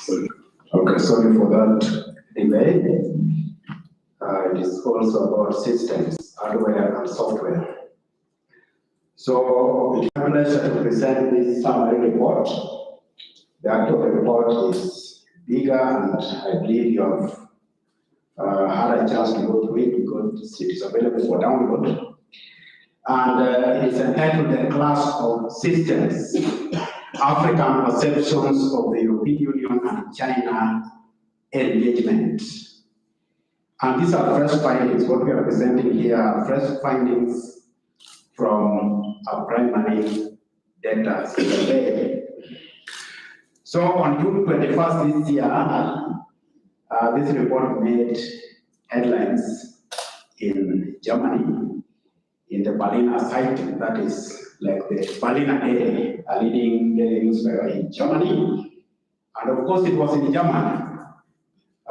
Okay, sorry for that delay. It is also about systems, hardware and software. So it's my pleasure to present this summary report. The actual report is bigger, and I believe you have had a chance to go through it because it is available for download. And it is entitled The Clash of Systems, African Perceptions of the European Union and China Engagement. And these are fresh findings. What we are presenting here are fresh findings from our primary data survey. So on June 21st this year, this report made headlines in Germany, in the Berliner Zeitung, that is like the Berliner Daily, a leading daily newspaper in Germany. And of course it was in German.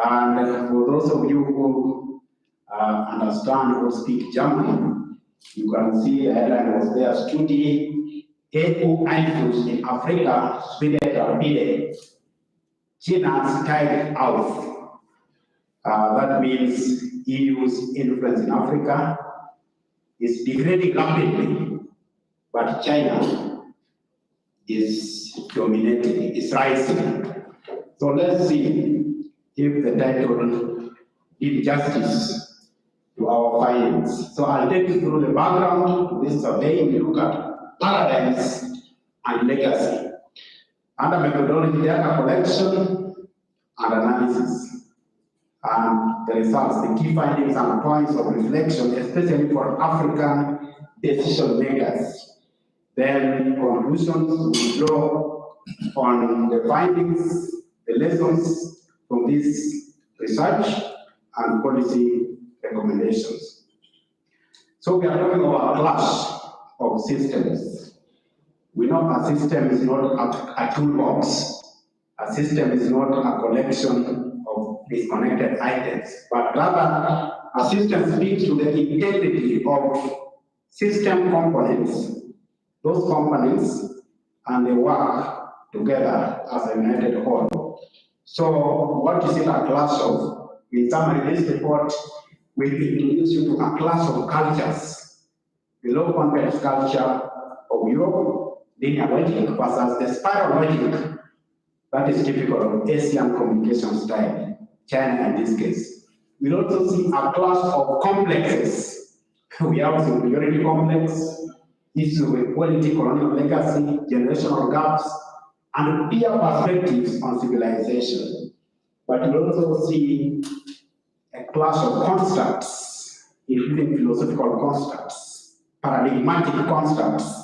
And for those of you who understand or speak German, you can see the headline was there, Studie EU-Einfluss in Afrika schwindet rapide. China steigt auf. That means EU's influence in Africa is degrading rapidly, but China is dominating, is rising. So let's see if the title did justice to our findings. So I'll take you through the background to this survey. We look at paradigms and legacy. Under methodology, data collection and analysis. And the results, the key findings and points of reflection, especially for African decision makers. Then conclusions we draw on the findings, the lessons from this research and policy recommendations. So we are talking about a clash of systems. We know a system is not a toolbox. A system is not a collection of disconnected items, but rather a system speaks to the integrity of system components, those components, and they work together as a united whole. So what is it a clash of? In summary, this report will introduce you to a clash of cultures. The low context culture of Europe, linear logic, versus the spiral logic that is typical of Asian communication style, China in this case. We'll also see a clash of complexes. We have superiority complex, issues of equality, colonial legacy, generational gaps, and peer perspectives on civilization. But we'll also see a clash of constructs, including philosophical constructs, paradigmatic constructs.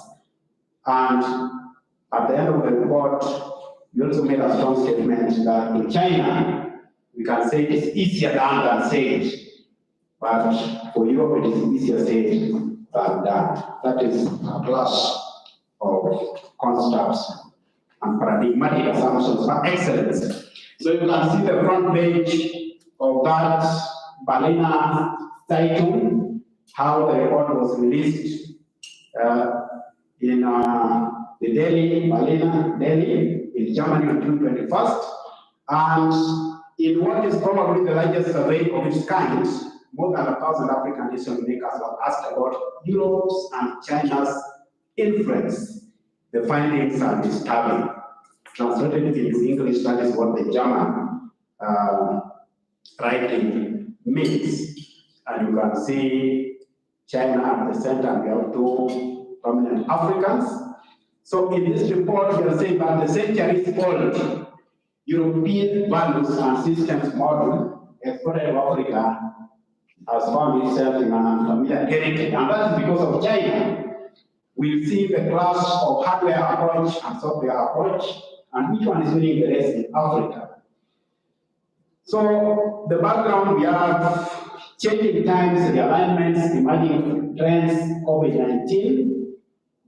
And at the end of the report, we also made a strong statement that in China, we can say it's easier done than said, but for Europe it is easier said than done. That is a clash of constructs and paradigmatic assumptions for excellence. So you can see the front page of that Berliner Zeitung, how the report was released in the Delhi, Berliner Delhi, in Germany on June 21st. And in what is probably the largest survey of its kind, more than 1,000 African decision makers were asked about Europe's and China's influence. The findings are disturbing. Translated into English, that is what the German writing means. And you can see China at the center, and we have two prominent Africans. So in this report, we are saying that the centuries-old European values and systems model exported to Africa has found itself in an unfamiliar territory, and that is because of China. We see the clash of hardware approach and software approach, and which one is winning the race in Africa. So the background, we have changing times, realignments, emerging trends, COVID-19,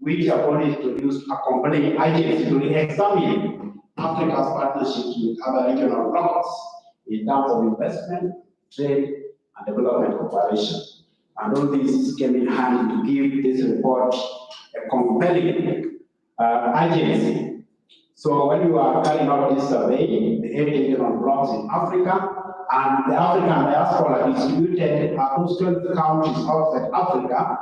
which have only introduced a complete urgency to re-examine Africa's partnerships with other regional blocs in terms of investment, trade, and development cooperation. And all this came in hand to give this report a compelling urgency. So when you are carrying out this survey, the 8 regional blocks in Africa, and the African diaspora distributed across 12 countries outside Africa,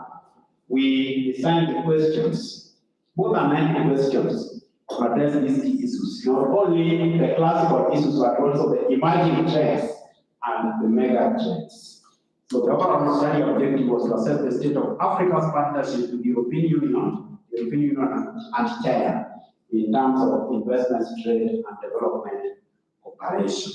we designed the questions, more than 90 questions, to address these key issues. Not only the classical issues, but also the emerging trends and the mega trends. So the overall study objective was to assess the state of Africa's partnership with the European Union and China in terms of investments, trade, and development cooperation.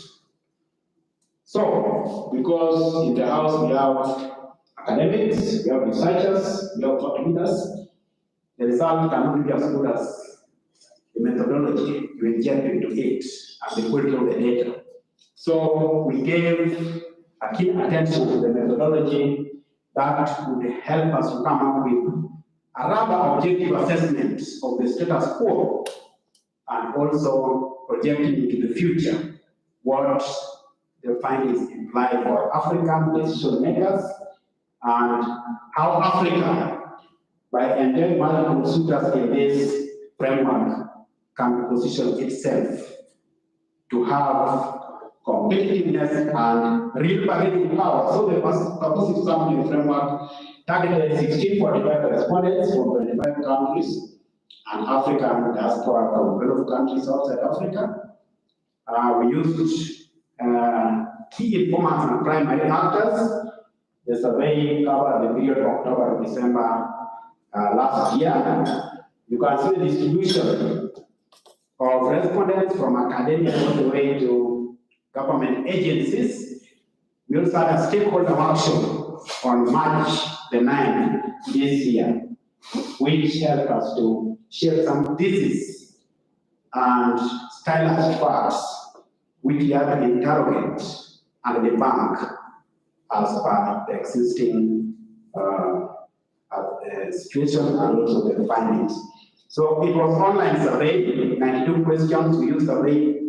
So, because in the house we have academics, we have researchers, we have thought leaders, the result cannot be as good as the methodology you inject into it and the quality of the data. So we gave a keen attention to the methodology that would help us to come up with a rather objective assessment of the status quo and also projecting into the future what the findings imply for African decision makers and how Africa, by enjoying multiple suitors in this framework, can position itself to have competitiveness and real bargaining power. So the purposive sampling framework targeted 1645 respondents from 25 countries and African diaspora from 12 countries outside Africa. We used key informants and primary actors. The survey covered the period of October to December last year. You can see the distribution of respondents from academia all the way to government agencies. We also had a stakeholder workshop on March the 9th this year, which helped us to share some thesis and stylized facts which we have to interrogate and debunk as per the existing situation and also the findings. So it was online survey, 92 questions. We used Survey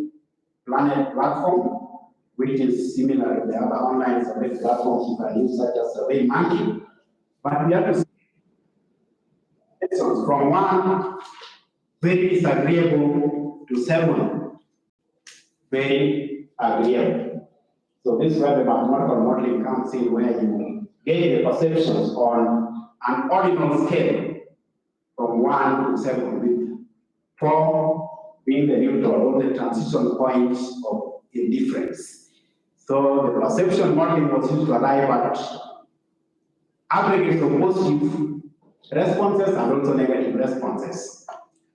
Planet platform, which is similar to the other online survey platforms you can use, such as Survey Monkey. But we have to see questions from 1 very disagreeable to 7 very agreeable. So this is where the mathematical modeling comes in, where you get the perceptions on an ordinal scale from 1 to 7, with 4 being the neutral or the transition points of indifference. So the perception modeling was used to arrive at aggregates of positive responses and also negative responses.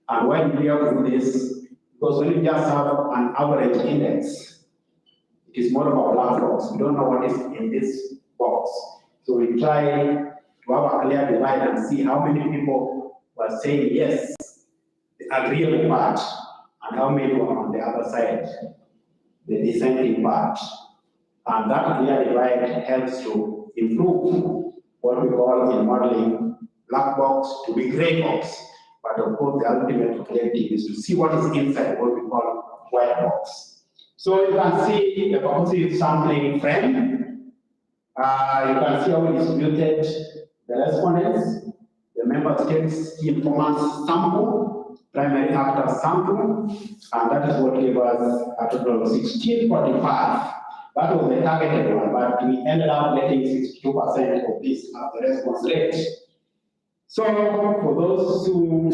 And why do we have to do this? Because when you just have an average index, it is more of a black box. We don't know what is in this box. So we try to have a clear divide and see how many people were saying yes, the agreeable part, and how many were on the other side, the dissenting part. And that clear divide helps to improve what we call in modeling black box to be gray box. But of course, the ultimate objective is to see what is inside what we call white box. So you can see the purposive sampling frame. You can see how we distributed the respondents, the member states, key informants sample, primary actor sample, and that is what gave us a total of 1645. That was the targeted one, but we ended up getting 62% of this as the response rate. So for those who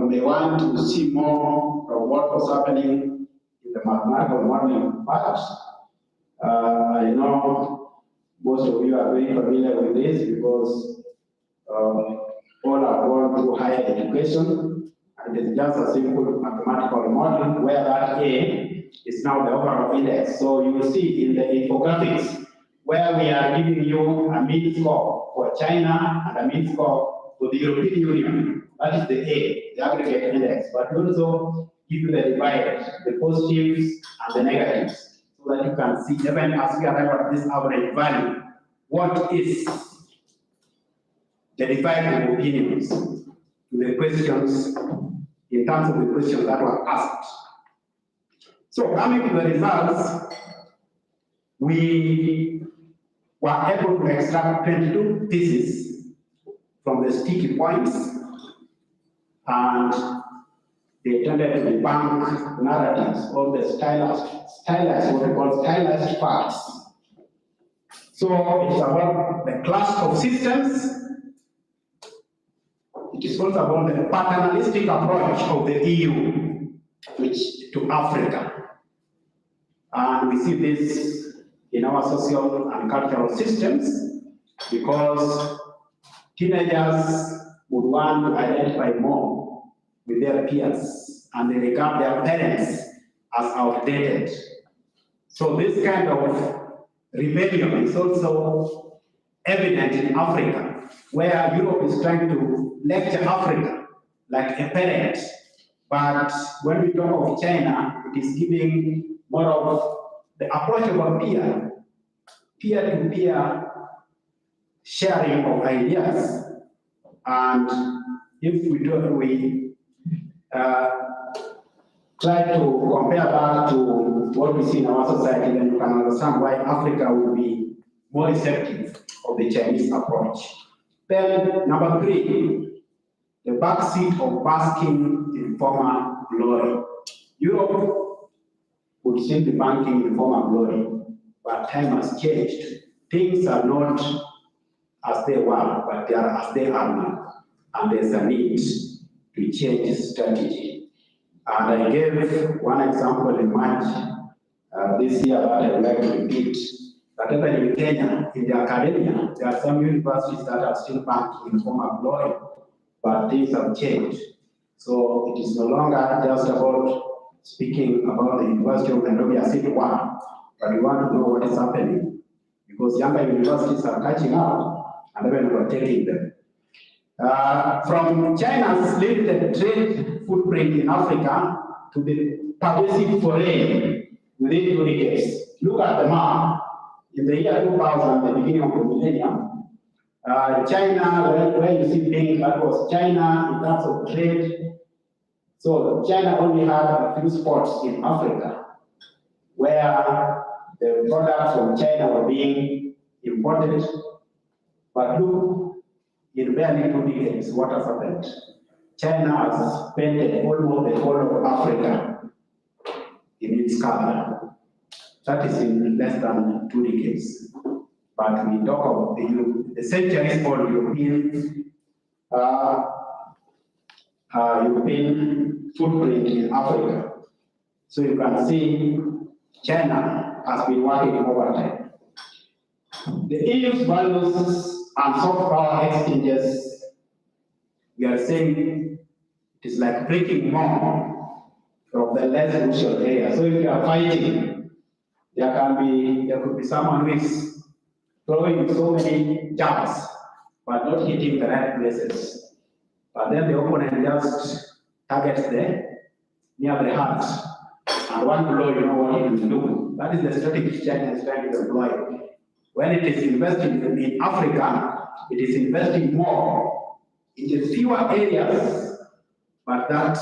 may want to see more of what was happening in the mathematical modeling part, I know most of you are very familiar with this because all have gone through higher education, and it's just a simple mathematical model where that A is now the overall index. So you will see in the infographics where we are giving you a mean score for China and a mean score for the European Union. That is the A, the aggregate index. But we also give you the divide, the positives and the negatives, so that you can see, even as we arrive at this average value, what is the divide of opinions to the questions in terms of the questions that were asked. So coming to the results, we were able to extract 22 theses from the sticky points, and they tended to debunk narratives or the stylized, what we call stylized facts. So it's about the clash of systems. It is also about the paternalistic approach of the EU to Africa. And we see this in our social and cultural systems because teenagers would want to identify more with their peers and they regard their parents as outdated. So this kind of rebellion is also evident in Africa, where Europe is trying to lecture Africa like a parent. But when we talk of China, it is giving more of the approach of a peer-to-peer sharing of ideas. And if we try to compare that to what we see in our society, then you can understand why Africa will be more receptive of the Chinese approach. Then, number 3, the backseat of basking in former glory. Europe would still be banking in former glory, but time has changed. Things are not as they were, but they are as they are now. And there's a need to change strategy. And I gave one example in March this year that I would like to repeat. That even in Kenya, in the academia, there are some universities that are still banking in former glory, but things have changed. So it is no longer just about speaking about the University of Nairobi as it were, but we want to know what is happening because younger universities are catching up and even overtaking them. From China's limited trade footprint in Africa to the pervasive foray within 2 decades. Look at the map. In the year 2000, the beginning of the millennium, China, where you see pink, that was China in terms of trade. So China only had a few spots in Africa where the products from China were being imported. But look, in barely 2 decades, what has happened? China has spent almost the whole of Africa in its cover. That is in less than 2 decades. But we talk of the centuries old European footprint in Africa. So you can see China has been working overtime. The EU's values and soft power exchanges, we are saying it is like breaking more of the less crucial area. So if you are fighting, there could be someone who is throwing so many jabs, but not hitting the right places. But then the opponent just targets near the heart, and one blow, you know what it will do. That is the strategy China is trying to employ. When it is investing in Africa, it is investing more in the fewer areas, but that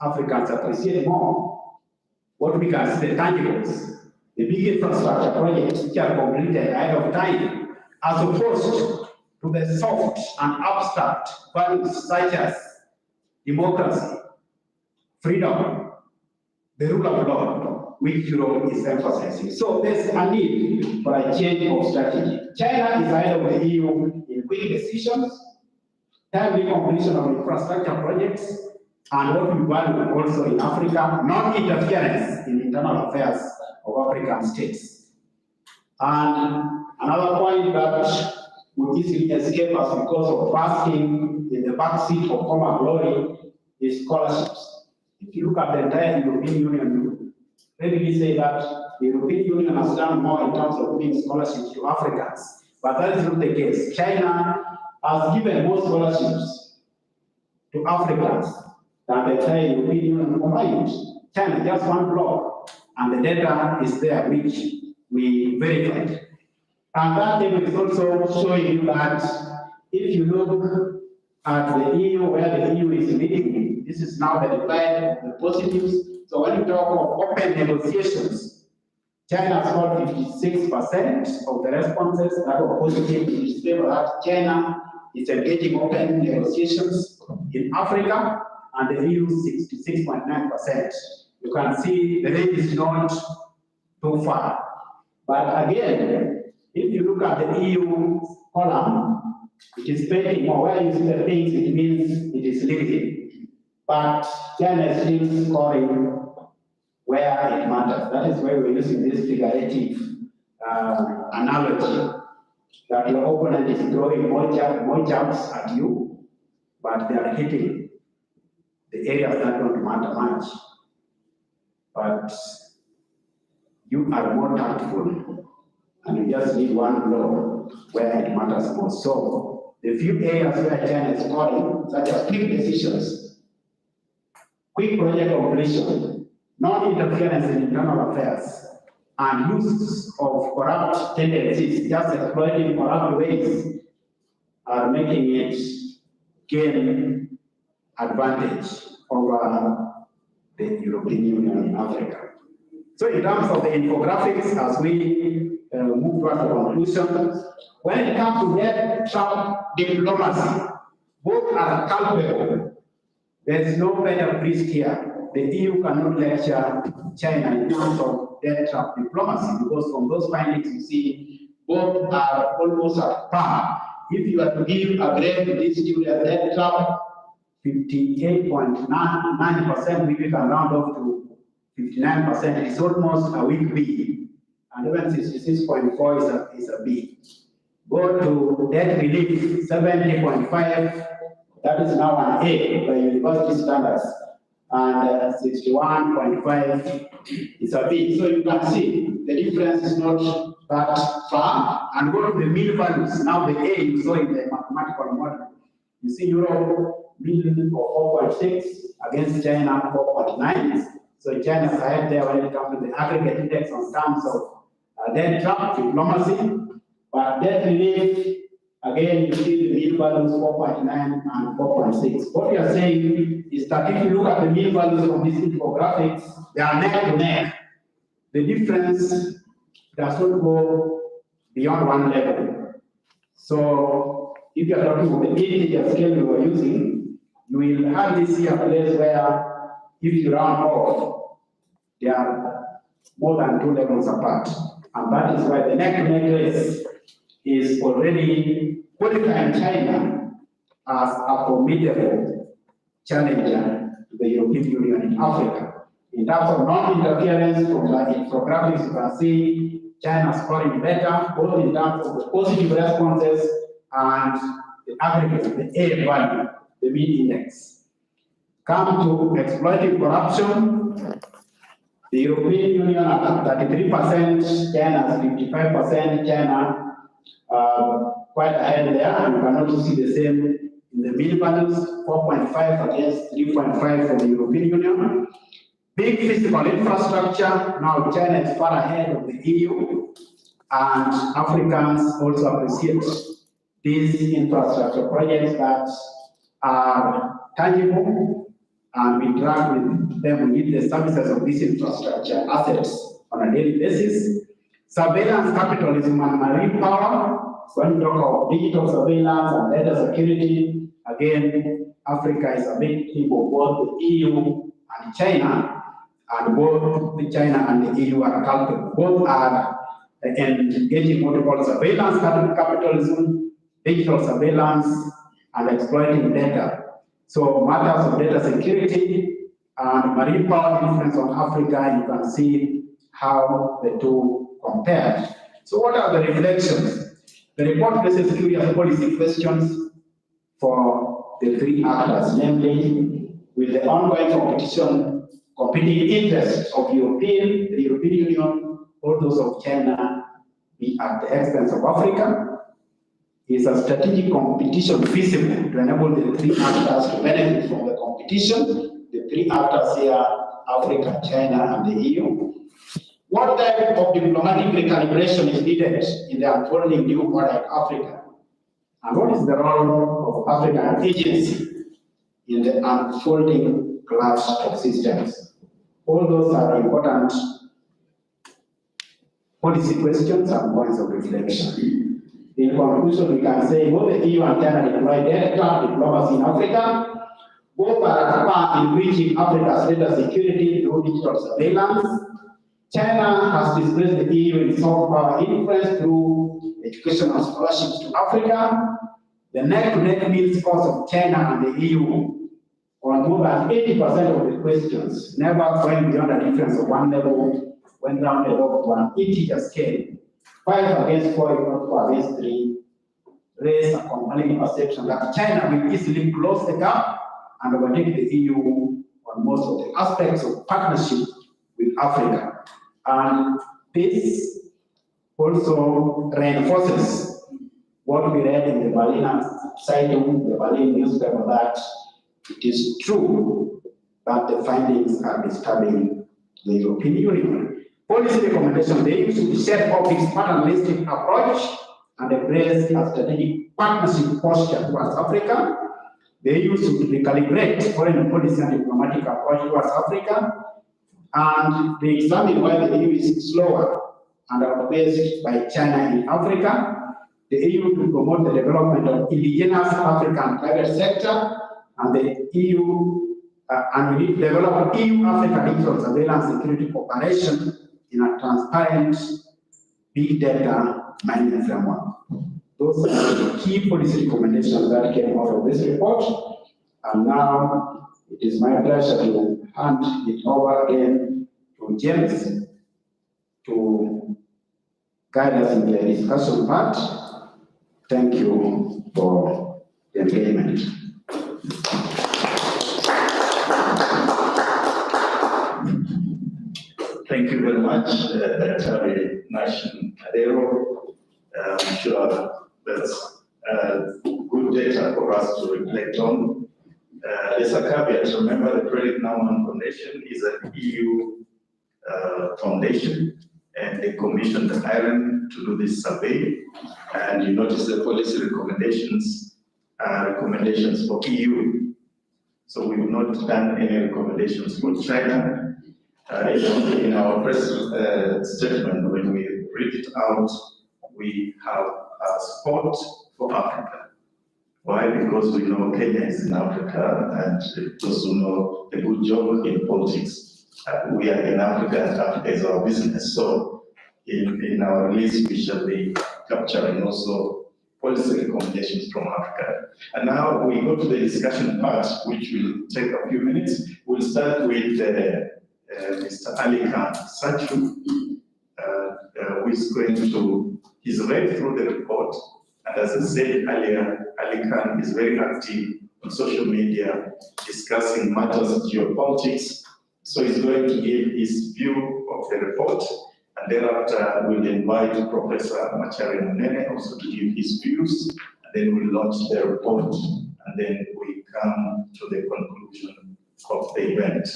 Africans appreciate more. What we can see, the tangibles, the big infrastructure projects which are completed ahead of time, as opposed to the soft and abstract values such as democracy, freedom, the rule of law, which Europe is emphasizing. So there's a need for a change of strategy. China is ahead of the EU in quick decisions, timely completion of infrastructure projects, and what we value also in Africa, non-interference in internal affairs of African states. And another point that would easily escape us because of basking in the backseat of former glory is scholarships. If you look at the entire European Union, let me say that the European Union has done more in terms of giving scholarships to Africans, but that is not the case. China has given more scholarships to Africans than the entire European Union combined. China, just one block, and the data is there, which we verified. And that table is also showing you that if you look at the EU, where the EU is leading, this is now the divide of the positives. So when you talk of open negotiations, China scored 56% of the responses that were positive in its favor that China is engaging open negotiations in Africa. and the EU 66.9%. You can see the range is not too far. But again, if you look at the EU column, it is paying more. Where you see the things, it means it is leading. But China is still scoring where it matters. That is why we're using this figurative analogy that your opponent is throwing more jumps at you, but they are hitting the areas that don't matter much. But you are more tactful, and you just need one blow where it matters most. So the few areas where China is scoring, such as quick decisions, quick project completion, non-interference in internal affairs, and use of corrupt tendencies, just exploiting corrupt ways, are making it gain advantage over the European Union in Africa. So in terms of the infographics, as we move towards the conclusion, when it comes to net trap diplomacy, both are culpable. There is no better priest here. The EU cannot lecture China in terms of debt trap diplomacy, because from those findings you see both are almost at par. If you are to give a grade to this student debt trap, 58.9%, we can round off to 59%. It's almost a weak B, and even 66.4 is a B. Go to debt relief, 70.5, that is now an A by university standards, and 61.5 is a B. So you can see the difference is not that far. And go to the mean values. Now the A you saw in the mathematical model. You see Europe mean for 4.6 against China 4.9. So China is ahead there when it comes to the aggregate index on terms of debt trap diplomacy. But debt relief, again, you see the mean values 4.9 and 4.6. What we are saying is that if you look at the mean values from these infographics, they are neck to neck. The difference does not go beyond one level. So if you are talking about the integer scale we were using, you will hardly see a place where if you round off, they are more than 2 levels apart. And that is why the neck-to-neck race is already qualifying China as a formidable challenger to the European Union in Africa. In terms of non-interference from the infographics, you can see China scoring better, both in terms of the positive responses and the aggregate, the A value, the mean index. Come to exploiting corruption, the European Union at 33%, China at 55%, China quite ahead there, and you can also see the same in the mean values, 4.5 against 3.5 for the European Union. Big physical infrastructure, now China is far ahead of the EU, and Africans also appreciate these infrastructure projects that are tangible, and we interact with them, we need the services of these infrastructure assets on a daily basis. Surveillance capitalism and marine power, when we talk about digital surveillance and data security, again, Africa is a big team of both the EU and China, and both the China and the EU are culpable. Both are engaging what we call surveillance capitalism, digital surveillance, and exploiting data. So matters of data security and marine power influence on Africa, you can see how the two compare. So what are the reflections? The report raises curious policy questions for the three actors, namely, with the ongoing competing interests of the European Union, or those of China, be at the expense of Africa. Is a strategic competition feasible to enable the three actors to benefit from the competition? The three actors here, Africa, China, and the EU. What type of diplomatic recalibration is needed in the unfolding new order in Africa? And what is the role of African agency in the unfolding clash of systems? All those are important policy questions and points of reflection. In conclusion, we can say both the EU and China deploy direct diplomacy in Africa, go far in reaching Africa's data security through digital surveillance. China has displaced the EU in soft power influence through educational scholarships to Africa. The neck-to-neck mean scores of China and the EU on more than 80% of the questions never went beyond a difference of one level, went rounded off to an integer scale. 5 against 4 equal 4 against 3 raise a compelling perception that China will easily close the gap and overtake the EU on most of the aspects of partnership with Africa. And this also reinforces what we read in the Berliner Zeitung, the Berlin newspaper, that it is true that the findings are disturbing the European Union. Policy recommendations, the EU should set up its paternalistic approach and embrace a strategic partnership posture towards Africa. The EU should recalibrate foreign policy and diplomatic approach towards Africa, and they examine why the EU is slower and outpaced by China in Africa. The EU to promote the development of indigenous African private sector, and the EU and we need to develop EU-Africa digital surveillance security cooperation in a transparent big data mining framework. Those are the key policy recommendations that came out of this report. And now it is my pleasure to hand it over again to James to guide us in the discussion part. Thank you for the engagement. Thank you very much, Dr. Nashin Kadero. I'm sure that's good data for us to reflect on. As a caveat, remember the Credit Naumann Foundation is an EU foundation, and they commissioned IREN to do this survey. And you notice the policy recommendations are recommendations for EU. So we've not done any recommendations for China. In our press statement, when we read it out, we have a spot for Africa. Why? Because we know Kenya is in Africa, and those who know a good job in politics, we are in Africa, and Africa is our business. So in our release, we shall be capturing also policy recommendations from Africa. And now we go to the discussion part, which will take a few minutes. We'll start with Mr. Ali Khan Sachu, who is going to, he's read through the report, and as I said earlier, Ali Khan is very active on social media, discussing matters of geopolitics. So he's going to give his view of the report, and thereafter we'll invite Professor Machari Munene also to give his views, and then we'll launch the report, and then we come to the conclusion of the event.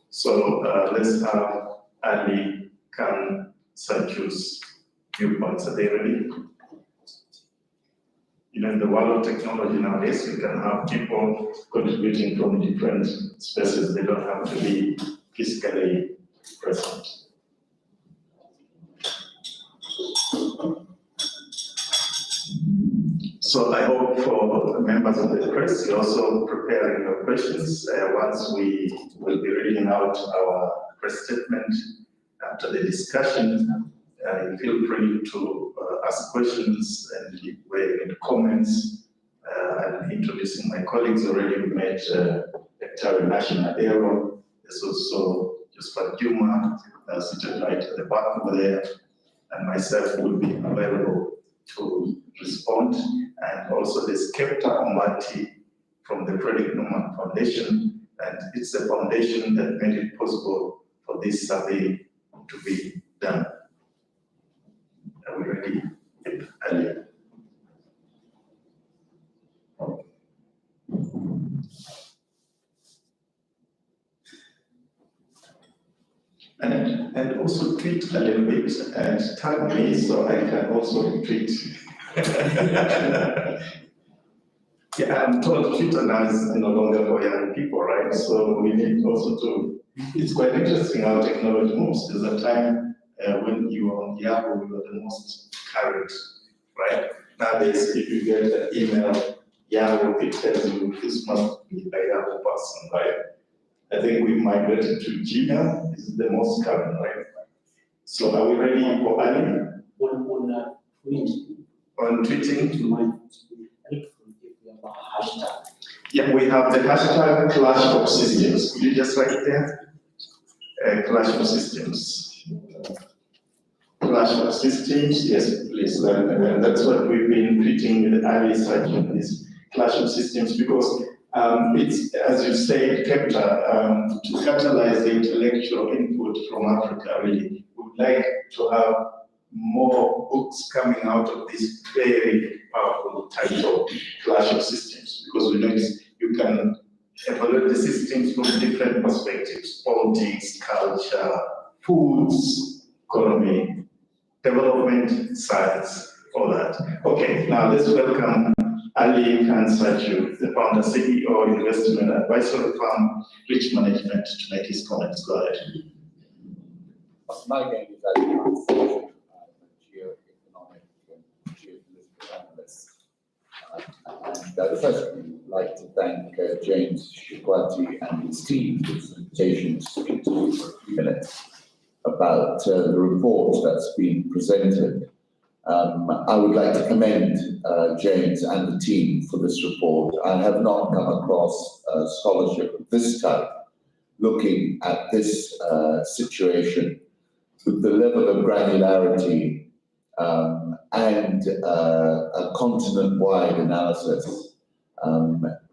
So let's have Ali Khan Sachu's viewpoints. Are they ready? You know, in the world of technology nowadays, we can have people contributing from different spaces. They don't have to be physically present. So I hope for the members of the press, you're also preparing your questions. Once we will be reading out our press statement after the discussion, feel free to ask questions and with comments. I'm introducing my colleagues already. We met Dr. Nashin Adero. There's also Josephat Juma, seated right at the back over there, and myself will be available to respond. And also there's Kepta Ombati from the Credit Naumann Foundation, and it's the foundation that made it possible for this survey to be done. Are we ready? Ali? And also tweet a little bit and tag me so I can also tweet. Yeah, I'm told Twitter now is no longer for young people, right? So we need also to, it's quite interesting how technology moves. There's a time when you were on Yahoo, you were the most current, right? Nowadays, if you get an email, Yahoo, it tells you this must be a young person, right? I think we migrated to Gina. This is the most current, right? So are we ready for Ali? On tweeting? Yeah, we have the hashtag Clash of Systems. Could you just write it there? Clash of Systems. Clash of Systems, yes, please. And that's what we've been treating with Ali section, this Clash of Systems, because it's, as you said, Kepler, to catalyze the intellectual input from Africa, really, we would like to have more books coming out of this very powerful title, Clash of Systems, because we know you can evaluate the systems from different perspectives: politics, culture, foods, economy, development, science, all that. Okay, now let's welcome Ali Kansaju, the founder, CEO, investment advisory firm, Rich Management, to make his comments. Go ahead. My name is Ali Kansaju. Geoeconomic and geopolitical analyst. And I'd first like to thank James Shikwati and his team for his invitation to speak to you for a few minutes about the report that's been presented. I would like to commend James and the team for this report. I have not come across scholarship of this type looking at this situation with the level of granularity and a continent-wide analysis.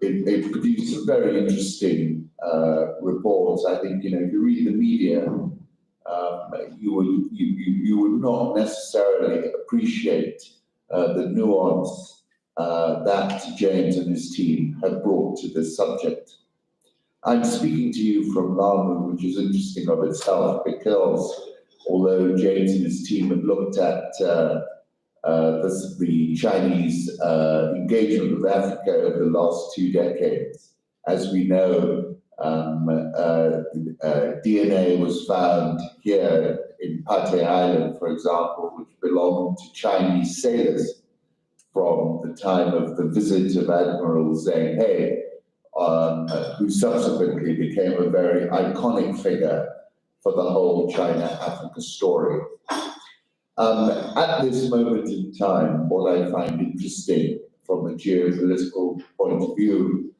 It produced a very interesting report. I think, if you read the media, you would not necessarily appreciate the nuance that James and his team have brought to this subject. I'm speaking to you from Lamu, which is interesting of itself, because although James and his team have looked at the Chinese engagement with Africa over the last 2 decades, as we know, DNA was found here in Pate Island, for example, which belonged to Chinese sailors from the time of the visit of Admiral Zheng He, who subsequently became a very iconic figure for the whole China-Africa story. At this moment in time, what I find interesting from a geopolitical point of view,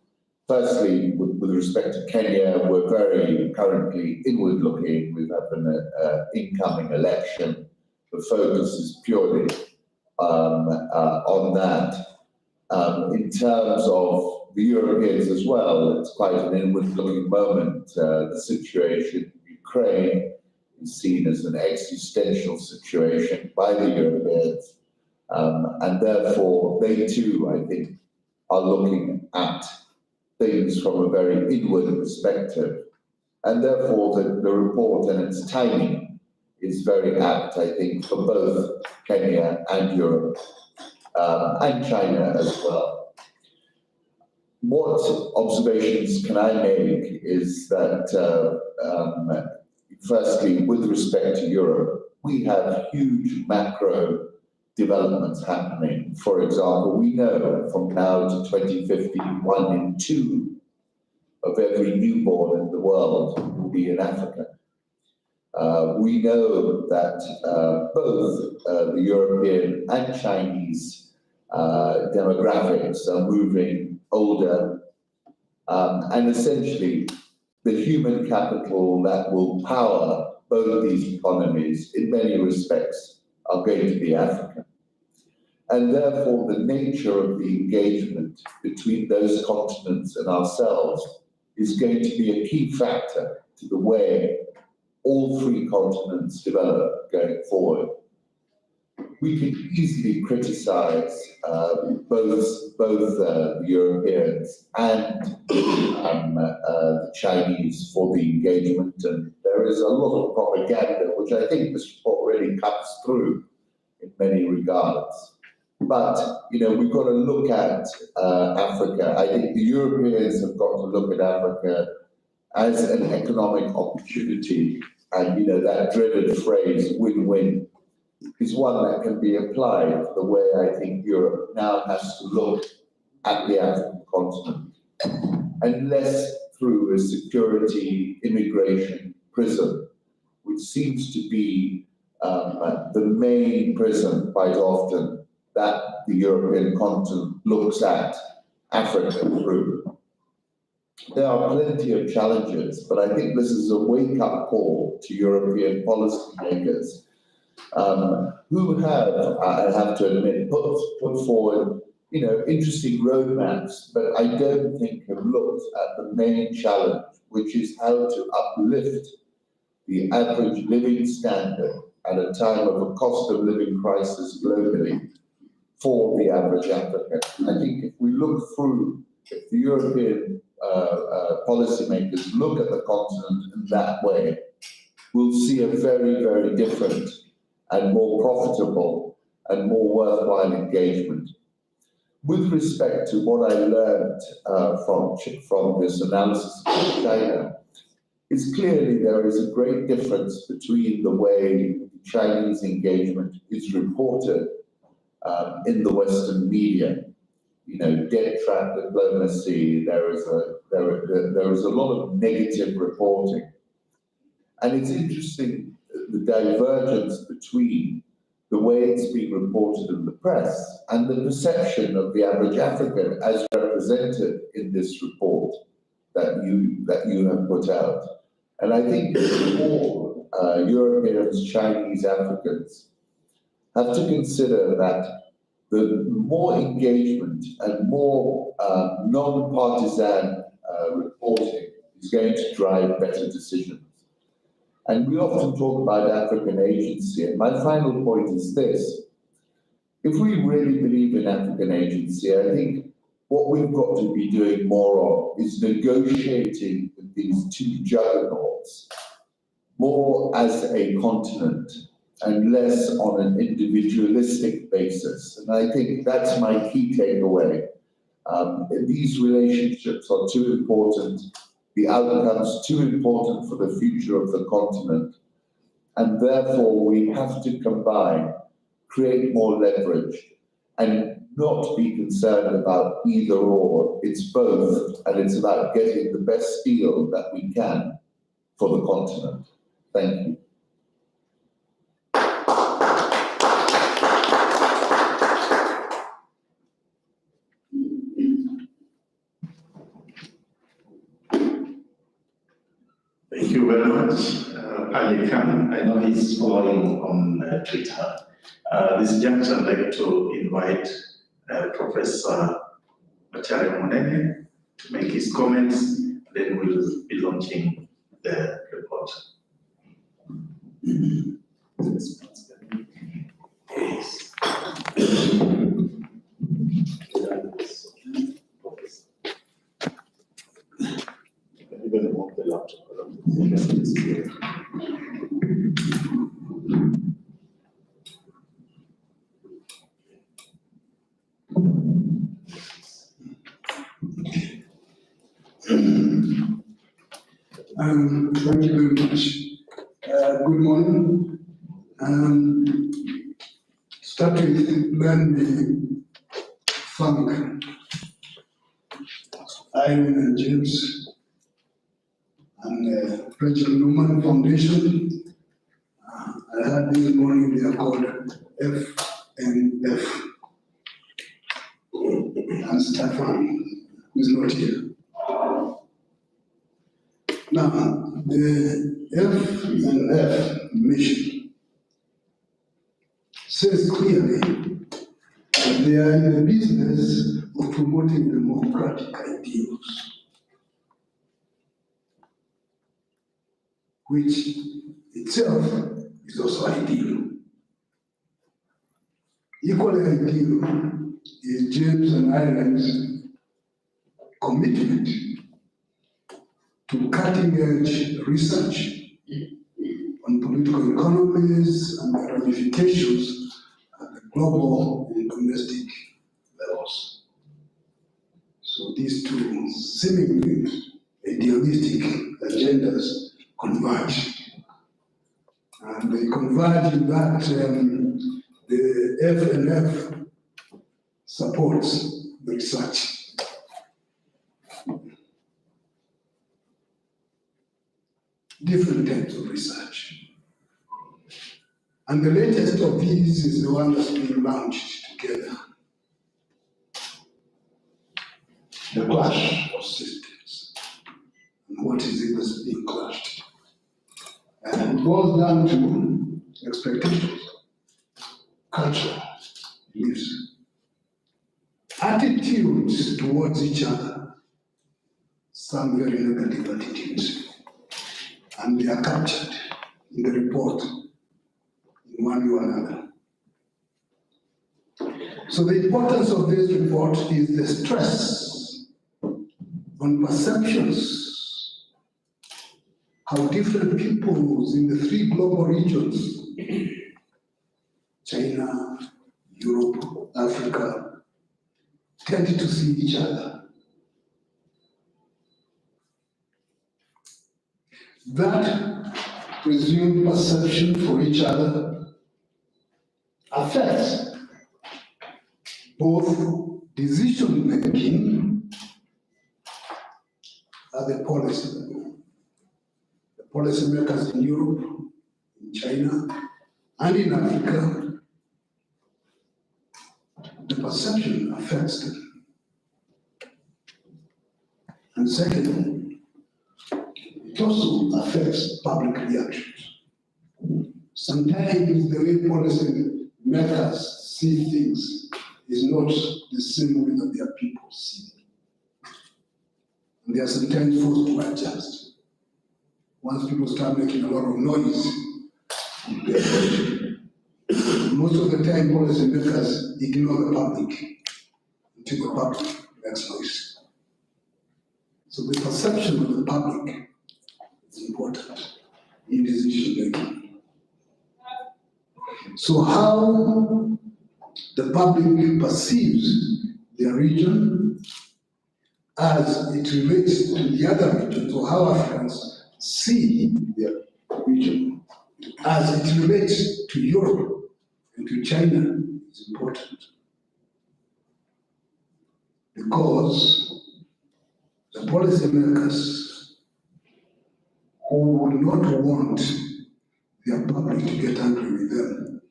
firstly, with respect to Kenya, we're very currently inward-looking. We have an incoming election. The focus is purely on that. In terms of the Europeans as well, it's quite an inward-looking moment. The situation in Ukraine is seen as an existential situation by the Europeans, and therefore they too, I think, are looking at things from a very inward perspective, and therefore the report and its timing is very apt, I think, for both Kenya and Europe, and China as well. What observations can I make is that, firstly, with respect to Europe, we have huge macro developments happening. For example, we know from now to 2050, 1 in 2 of every newborn in the world will be in Africa. We know that both the European and Chinese demographics are moving older, and essentially the human capital that will power both these economies in many respects are going to be African. And therefore the nature of the engagement between those continents and ourselves is going to be a key factor to the way all 3 continents develop going forward. We can easily criticize both the Europeans and the Chinese for the engagement, and there is a lot of propaganda, which I think this report really cuts through in many regards. But, we've got to look at Africa. I think the Europeans have got to look at Africa as an economic opportunity, and, that dreaded phrase, win-win, is one that can be applied the way I think Europe now has to look at the African continent. and less through a security immigration prism, which seems to be the main prism quite often that the European continent looks at Africa through. There are plenty of challenges, but I think this is a wake-up call to European policymakers who have, I have to admit, put forward, interesting roadmaps, but I don't think have looked at the main challenge, which is how to uplift the average living standard at a time of a cost of living crisis globally for the average African. I think if we look through, if the European policymakers look at the continent in that way, we'll see a very, very different and more profitable and more worthwhile engagement. With respect to what I learned from this analysis of China, it's clearly there is a great difference between the way Chinese engagement is reported in the Western media. Dead trap diplomacy. There is a lot of negative reporting, and it's interesting the divergence between the way it's being reported in the press and the perception of the average African as represented in this report that you have put out. And I think all Europeans, Chinese, Africans have to consider that the more engagement and more non-partisan reporting is going to drive better decisions. And we often talk about African agency, and my final point is this. If we really believe in African agency, I think what we've got to be doing more of is negotiating with these two juggernauts more as a continent and less on an individualistic basis. And I think that's my key takeaway. These relationships are too important, the outcomes too important for the future of the continent. And therefore we have to combine, create more leverage, and not be concerned about either or. It's both, and it's about getting the best deal that we can for the continent. Thank you. Thank you very much, Ali Khan. I know he's following on Twitter. This juncture, I'd like to invite Professor Macharia Monene to make his comments, then we'll be launching the report. Yes. Even move the laptop. Thank you very much. Good morning. Start with let me thank Irene and James and Rachel Newman Foundation. I heard this morning they are called FNF. And Stefan is not here. Now, the FNF mission says clearly that they are in the business of promoting democratic ideals, which itself is also ideal. Equally ideal is James and Irene's commitment to cutting-edge research on political economies and their ramifications at the global and domestic levels. So these two seemingly idealistic agendas converge. And they converge in that the FNF supports the research. different types of research. And the latest of these is the one that's being launched together. The clash of systems. And what is it that's being clashed? And it boils down to expectations, culture, beliefs, attitudes towards each other, some very negative attitudes. And they are captured in the report in one way or another. So the importance of this report is the stress on perceptions, how different peoples in the three global regions, China, Europe, Africa, tend to see each other. That presumed perception for each other affects both decision making at the policy level. The policymakers in Europe, in China, and in Africa, the perception affects them. And second, it also affects public reactions. Sometimes the way policy makers see things is not the same way that their people see them. And they are sometimes forced to adjust. Once people start making a lot of noise, most of the time policy makers ignore the public until the public makes noise. So the perception of the public is important in decision making. So how the public perceives their region as it relates to the other regions, or how Africans see their region as it relates to Europe and to China is important. Because the policymakers who would not want their public to get angry with them,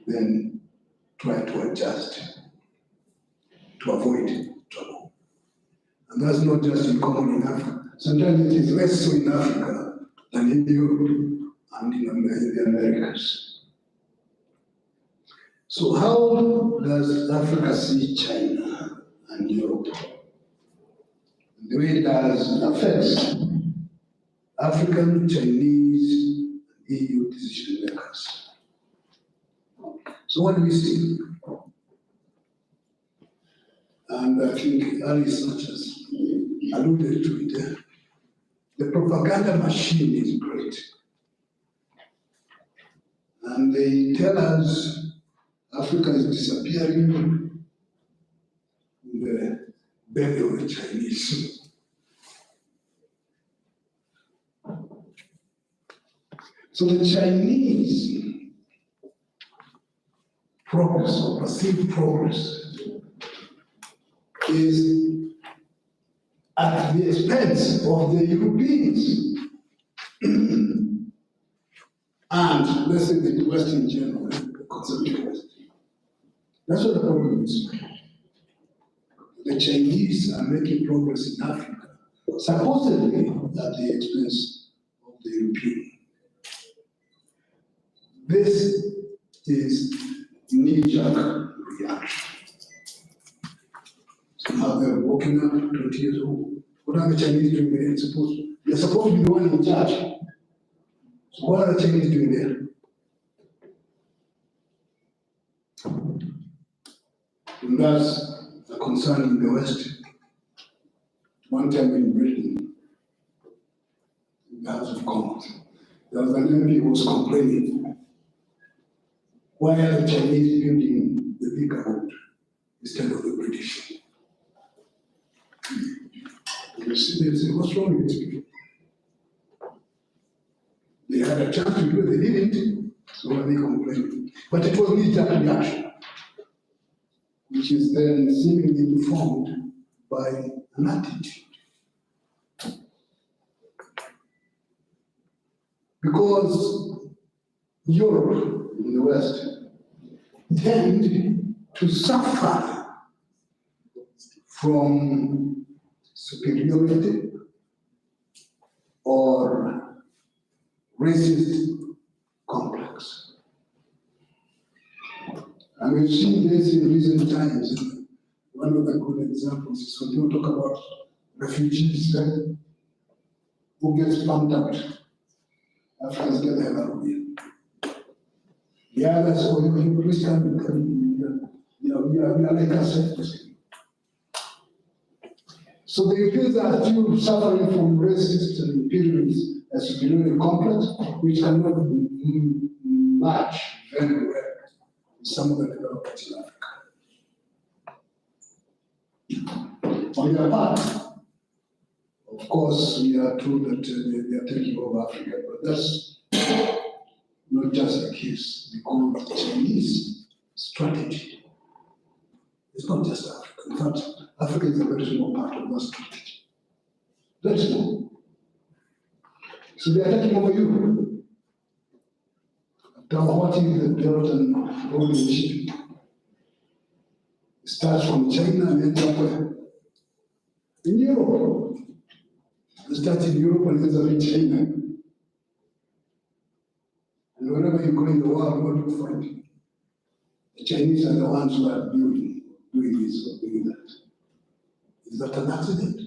then try to adjust to avoid trouble. And that's not just in common in Africa. Sometimes it is less so in Africa than in Europe and in the Americas. So how does Africa see China and Europe? The way it does affects African, Chinese, and EU decision makers. So what do we see? And I think Alice Sanchez alluded to it. The propaganda machine is great. And they tell us Africa is disappearing in the belly of the Chinese. So the Chinese progress or perceived progress is at the expense of the Europeans and let's say the West in general, the conservative West. That's what the problem is. The Chinese are making progress in Africa, supposedly at the expense of the European. This is knee-jerk reaction. Somehow they're walking up 20 years old. What are the Chinese doing there? They're supposed to be the one in charge. So what are the Chinese doing there? And that's a concern in the West. One time in Britain, in the House of Commons, there was an MP who was complaining, why are the Chinese building the bigger road instead of the British? They say, what's wrong with these people? They had a chance to do it, they didn't, so why are they complaining? But it was knee-jerk reaction, which is then seemingly informed by an attitude. Because Europe in the West tend to suffer from superiority or racist complex. And we've seen this in recent times. One of the good examples is when you talk about refugees who gets pumped out. Africans get the hell out of here. The others, oh, you please come, we are like ourselves. So the Europeans are still suffering from racist and imperialist and superiority complex, which cannot match very well with some of the developments in Africa. On their part, of course, we are told that they are taking over Africa, but that's not just the case, because the Chinese strategy is not just Africa. In fact, Africa is a very small part of that strategy. Very small. So they are taking over Europe. After watching the Belt and Road Initiative, it starts from China and ends up where? In Europe. It starts in Europe and ends up in China. And wherever you go in the world, what do you find? The Chinese are the ones who are doing this or doing that. Is that an accident?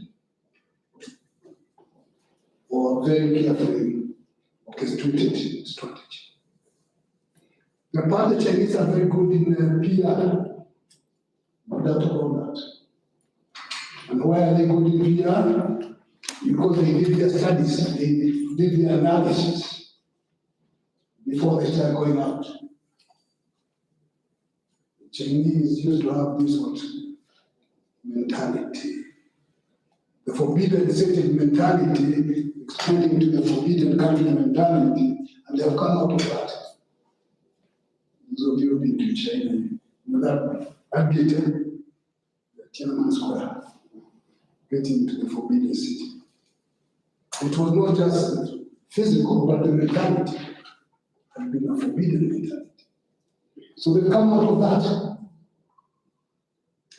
Or very carefully orchestrated strategy? The part the Chinese are very good in PR, no doubt about that. And why are they good in PR? Because they did their studies, they did their analysis before they start going out. The Chinese used to have this mentality. The forbidden city mentality, expanding to the forbidden country mentality, and they have come out of that. Those of you who've been to China, you know that gate, the Tiananmen Square, getting to the forbidden city. It was not just physical, but the mentality had been a forbidden mentality. So they've come out of that.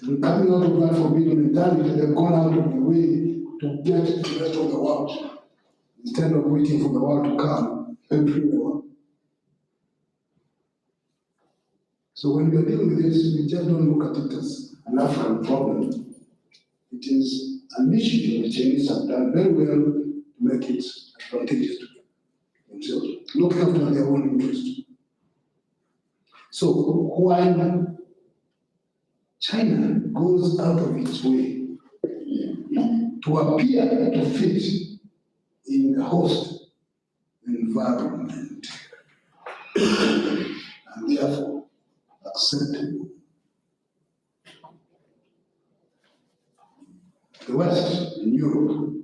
And coming out of that forbidden mentality, they've gone out of the way to get the rest of the world, instead of waiting for the world to come and free the world. So when we are dealing with this, we just don't look at it as an African problem. It is an issue the Chinese have done very well to make it advantageous to themselves, looking after their own interest. So while China goes out of its way to appear to fit in the host environment, and therefore acceptable, the West in Europe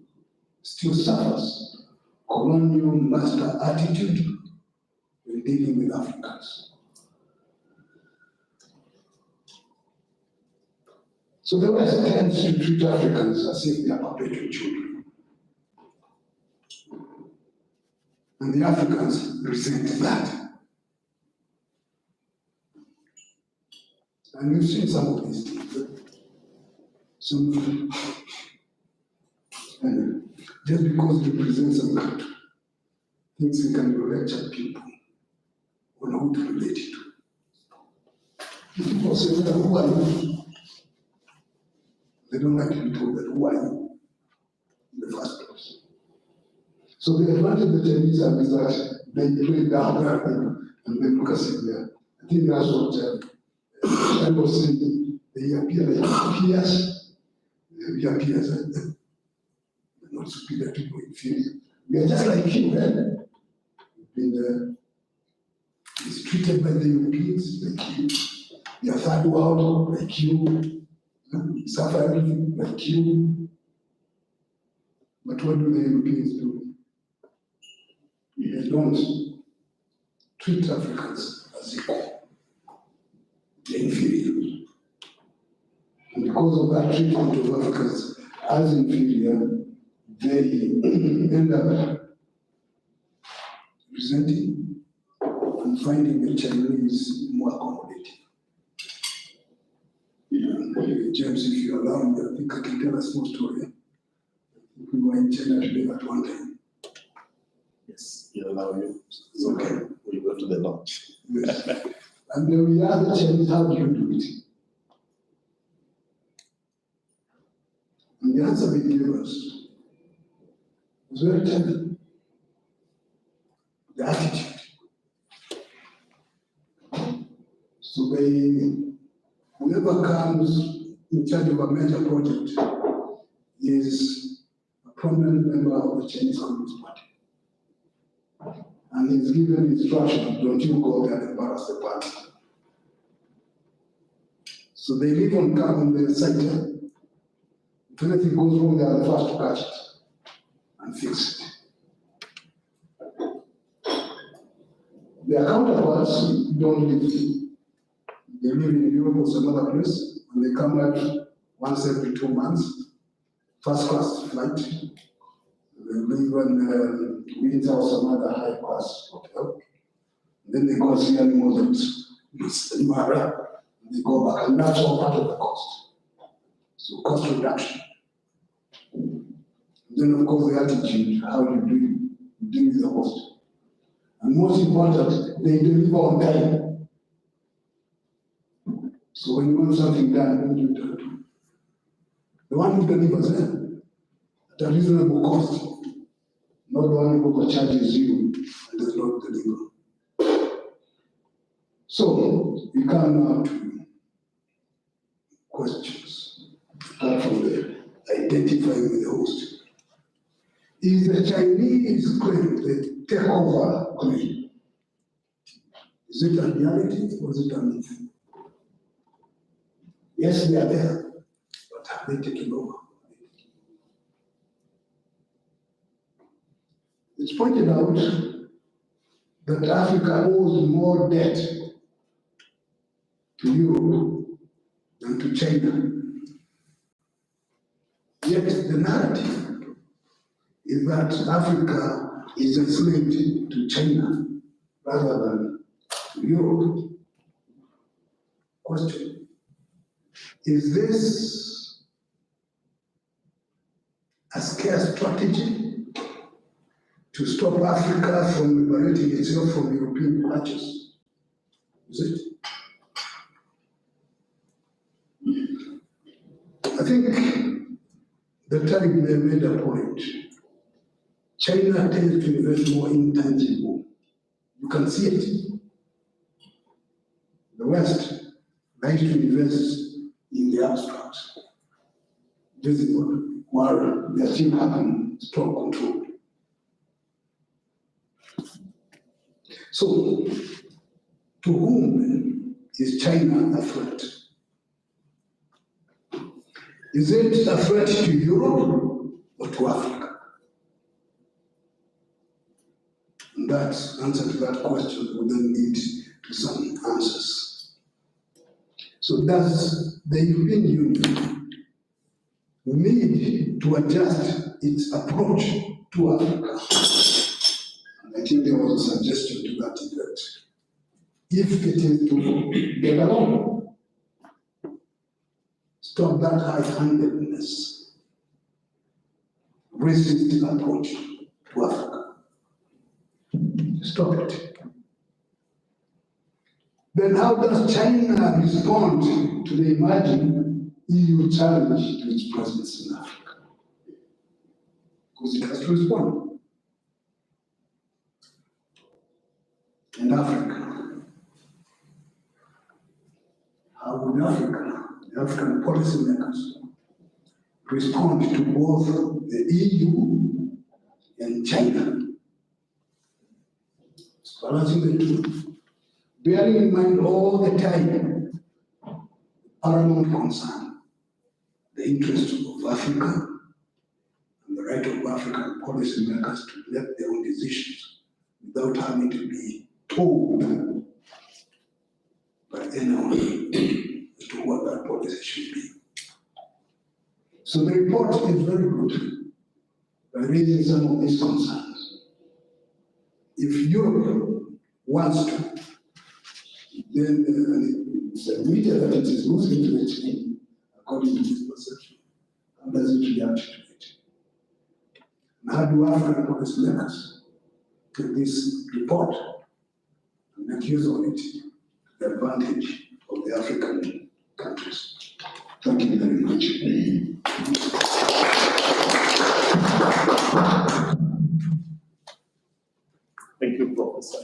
still suffers colonial master attitude when dealing with Africans. So the West tends to treat Africans as if they are perpetual children. And the Africans resent that. And we've seen some of these things. Some, just because it represents some country, thinks he can lecture people on who to relate to. People say, well, who are you? They don't like to be told that who are you in the first place. So the advantage the Chinese have is that they play down there and they look at it there. I think that's what I was saying. They appear like peers. They appear peers. They're not superior to people, inferior. We are just like you, man. We've been mistreated by the Europeans, like you. We are third world, like you. We suffer everything, like you. But what do the Europeans do? They don't treat Africans as equal. They're inferior. And because of that treatment of Africans as inferior, they end up representing and finding the Chinese more accommodating. James, if you allow me, I think I can tell a small story. We were in China together at one time. Yes, you allow you. So Okay. we go to the launch. Yes. And then we asked the Chinese, how do you do it? And the answer they gave us was very tender. The attitude. So whoever comes in charge of a major project is a prominent member of the Chinese Communist Party. And he's given instructions, don't you go there and embarrass the party. So they live on the site. If anything goes wrong, they are the first to catch it and fix it. Their counterparts don't live. They live in Europe or some other place, and they come back once every 2 months, first class flight. They live in Windsor or some other high class hotel. Then they go see animals at Mara, and they go back, and that's all part of the cost. So cost reduction. Then of course the attitude, how you deal with the host. And most important, they deliver on time. So when you want something done, what do you do? The one who delivers at a reasonable cost, not the one who charges you and does not deliver. So we come now to questions. Start from the identifying with the host. Is the Chinese claim the takeover claim? Is it a reality or is it a myth? Yes, they are there, but have they taken over? It's pointed out that Africa owes more debt to Europe than to China. Yet the narrative is that Africa is enslaved to China rather than to Europe. Question. Is this a scare strategy to stop Africa from liberating itself from European clutches? Is it? I think the Taliban made a point. China tends to invest more intangible. You can see it. The West likes to invest in the abstract, visible, while they are still having strong control. So, to whom is China a threat? Is it a threat to Europe or to Africa? And that answer to that question will then lead to some answers. So does the European Union need to adjust its approach to Africa? And I think there was a suggestion to that effect. If it is to get along, stop that high-handedness, racist approach to Africa. Stop it. Then how does China respond to the emerging EU challenge to its presence in Africa? Because it has to respond. And Africa. How would Africa, the African policymakers, respond to both the EU and China? Balancing the two. Bearing in mind all the time, paramount concern, the interests of Africa and the right of African policymakers to make their own decisions without having to be told by anyone as to what that policy should be. So the report is very good by raising some of these concerns. if Europe wants to, then it's a media that it is losing interest in, according to this perception. How does it react to it? And how do African policymakers take this report and make use of it to the advantage of the African countries? Thank you very much. Thank you, Professor.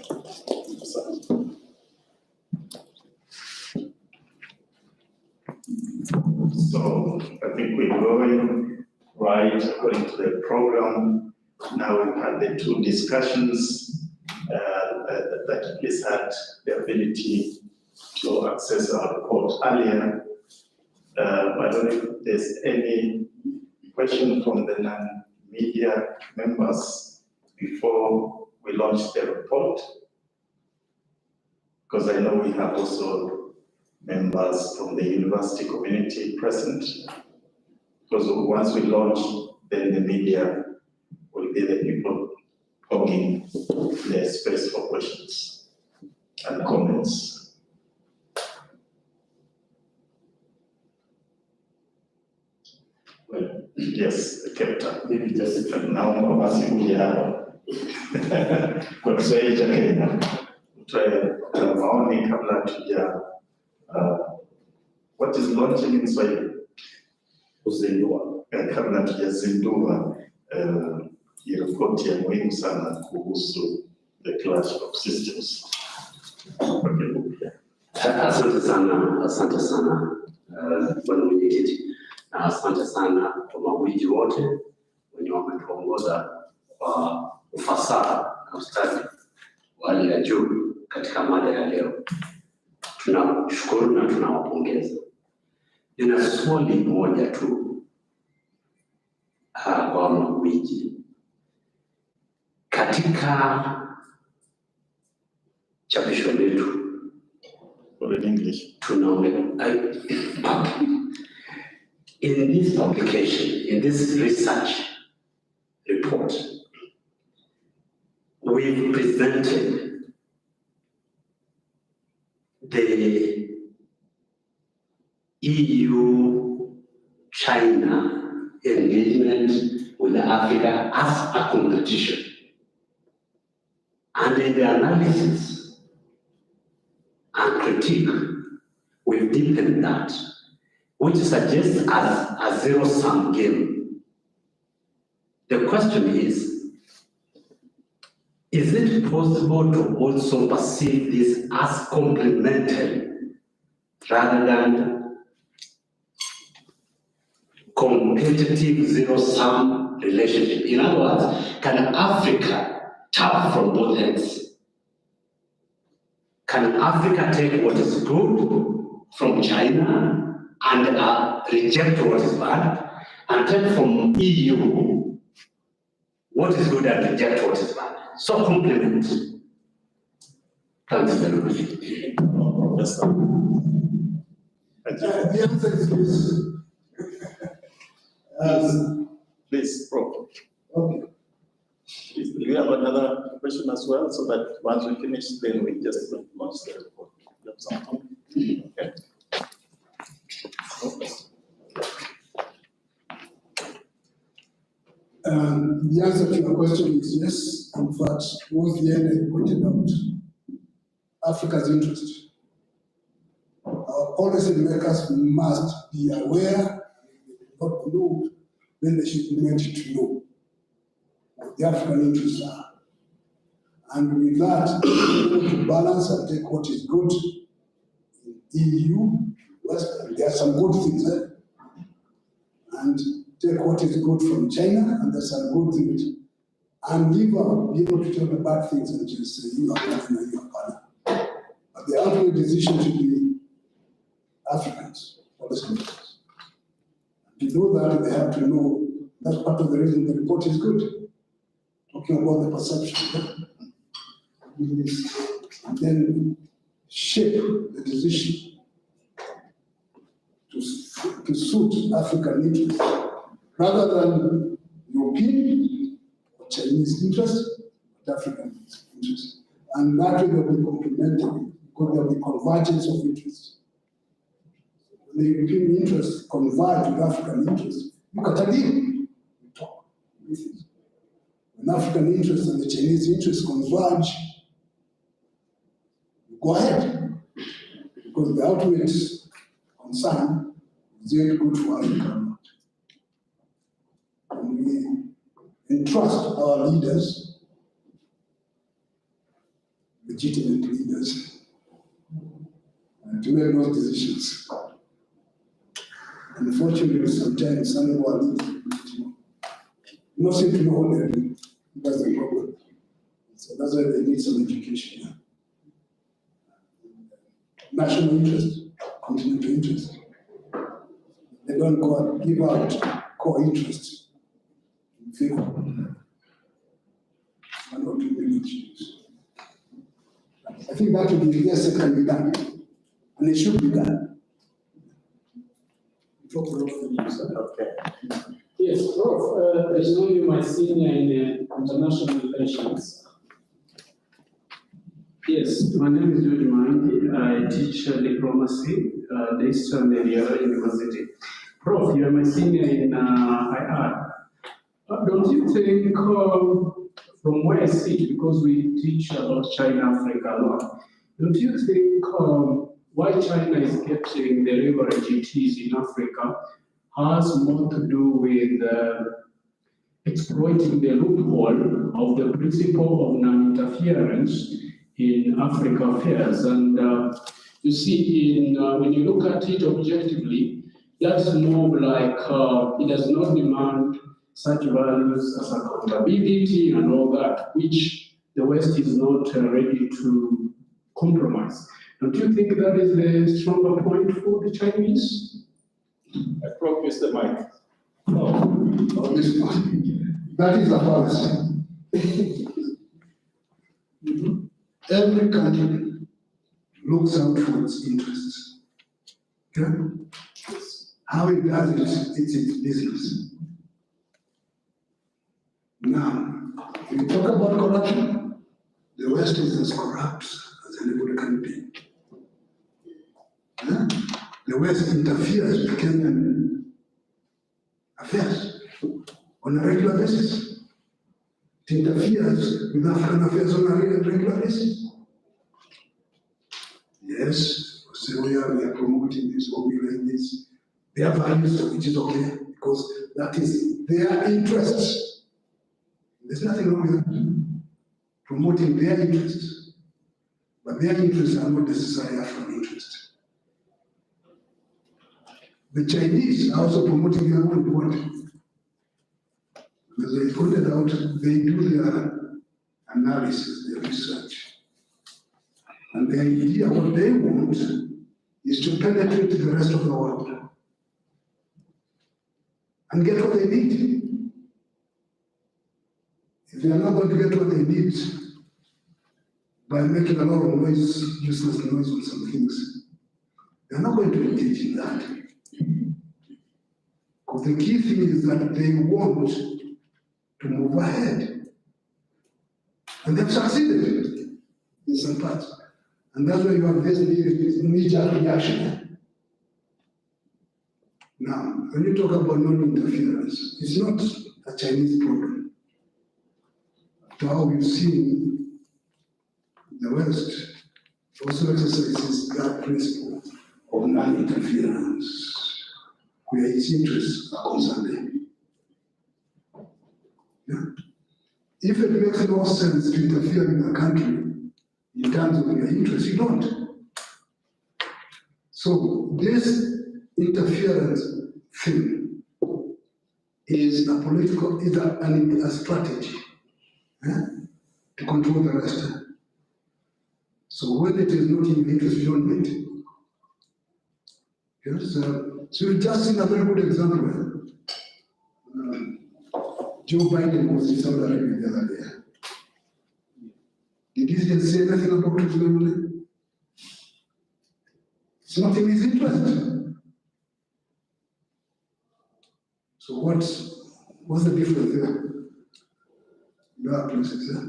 So I think we're going right according to the program. Now we've had the two discussions that at least had the ability to access our report earlier. I don't know if there's any question from the non-media members before we launch the report. Because I know we have also members from the university community present. Because once we launch, then the media will be the people hogging the space for questions and comments. Well, yes, the captain. Maybe just now, basi kuja hapa kwa Kiswahili cha Kenya, tutoe maoni kabla tuja. What is launching in Swahili? Kuzindua. Kabla tujazindua hii ripoti ya muhimu sana kuhusu the clash of systems. Asante sana bwana mwenyekiti, na asante sana kwa mawiji wote wenye wametuongoza kwa ufasaha na ustadi wa hali ya juu katika mada ya leo. Tunashukuru na tunawapongeza. Nina swali moja tu kwa mawiji. Katika chapisho letu in English. In this publication, in this research report, we presented the EU-China engagement with Africa as a competition. And in the analysis and critique, we've deepened that, which suggests as a zero-sum game. The question is it possible to also perceive this as complementary rather than competitive zero-sum relationship? In other words, can Africa tap from both ends? Can Africa take what is good from China and reject what is bad, and take from EU what is good and reject what is bad? So complement. Thanks very much. The answer is yes. Please, Prof. Okay. Do you have another question as well, so that once we finish, then we just launch the report? You have something? Okay. The answer to your question is yes. In fact, towards the end, I pointed out Africa's interest. Our policy makers must be aware, not know, then they should be meant to know what the African interests are. And with that, we need to balance and take what is good in EU, West, there are some good things there, and take what is good from China, and there's some good things, and leave out, be able to tell the bad things and just say, you are partner, you are partner. But the ultimate decision should be Africans, policymakers. To know that, they have to know that's part of the reason the report is good. Talking about the perception. And then shape the decision to suit African interests rather than European or Chinese interests, but African interests. interests. And that way they'll be complementary, because there'll be convergence of interests. The European interests converge with African interests. Look at Tadir. We talk. When African interests and the Chinese interests converge, go ahead. Because the ultimate concern is it good for Africa. And we entrust our leaders, legitimate leaders, to make those decisions. Unfortunately, sometimes some of our leaders do not seem to know what they're doing. That's the problem. So that's why they need some education. National interest, continental interest. They don't go and give out core interests in favor of one or two million Jews. I think that would be, yes, it can be done, and it should be done. Okay. Yes, Prof. As you know, you're my senior in international relations. Yes, my name is George Mangi. I teach diplomacy at the Eastern Area University. Prof, you are my senior in IR. Don't you think, from where I sit, because we teach about China, Africa a lot, don't you think why China is getting the leverage it is in Africa has more to do with exploiting the loophole of the principle of non-interference in Africa affairs? And you see, when you look at it objectively, that's more like it does not demand such values as accountability and all that, which the West is not ready to compromise. Don't you think that is the stronger point for the Chinese? Prof, Mr. Mike. No, this one. That is a fallacy. Every country looks out for its interests. Okay? How it does it, it's its business. Now, if you talk about corruption, the West is as corrupt as anybody can be. Yeah? The West interferes with Kenyan affairs on a regular basis. It interferes with African affairs on a regular basis. Yes, so we are promoting this, or we like this. Their values, which is okay, because that is their interests. There's nothing wrong with that. Promoting their interests. But their interests are not necessarily African interests. The Chinese are also promoting their own what? As I pointed out, they do their analysis, their research. And the idea, what they want, is to penetrate the rest of the world and get what they need. If they are not going to get what they need by making a lot of noise, useless noise on some things, they are not going to engage in that. Because the key thing is that they want to move ahead. And they've succeeded in some parts. And that's why you have this knee-jerk reaction. Now, when you talk about non-interference, it's not a Chinese problem. To how we've seen the West also exercises that principle of non-interference, where its interests are concerned. Yeah? If it makes no sense to interfere in a country in terms of your interests, you don't. So this interference thing is a political, is a strategy to control the rest. So when it is not in your interest, you don't do it. Yes, so we've just seen a very good example. Joe Biden was in Saudi Arabia the other day. Did he just say anything about it? It's not in his interest. So what's the difference there? There are places there.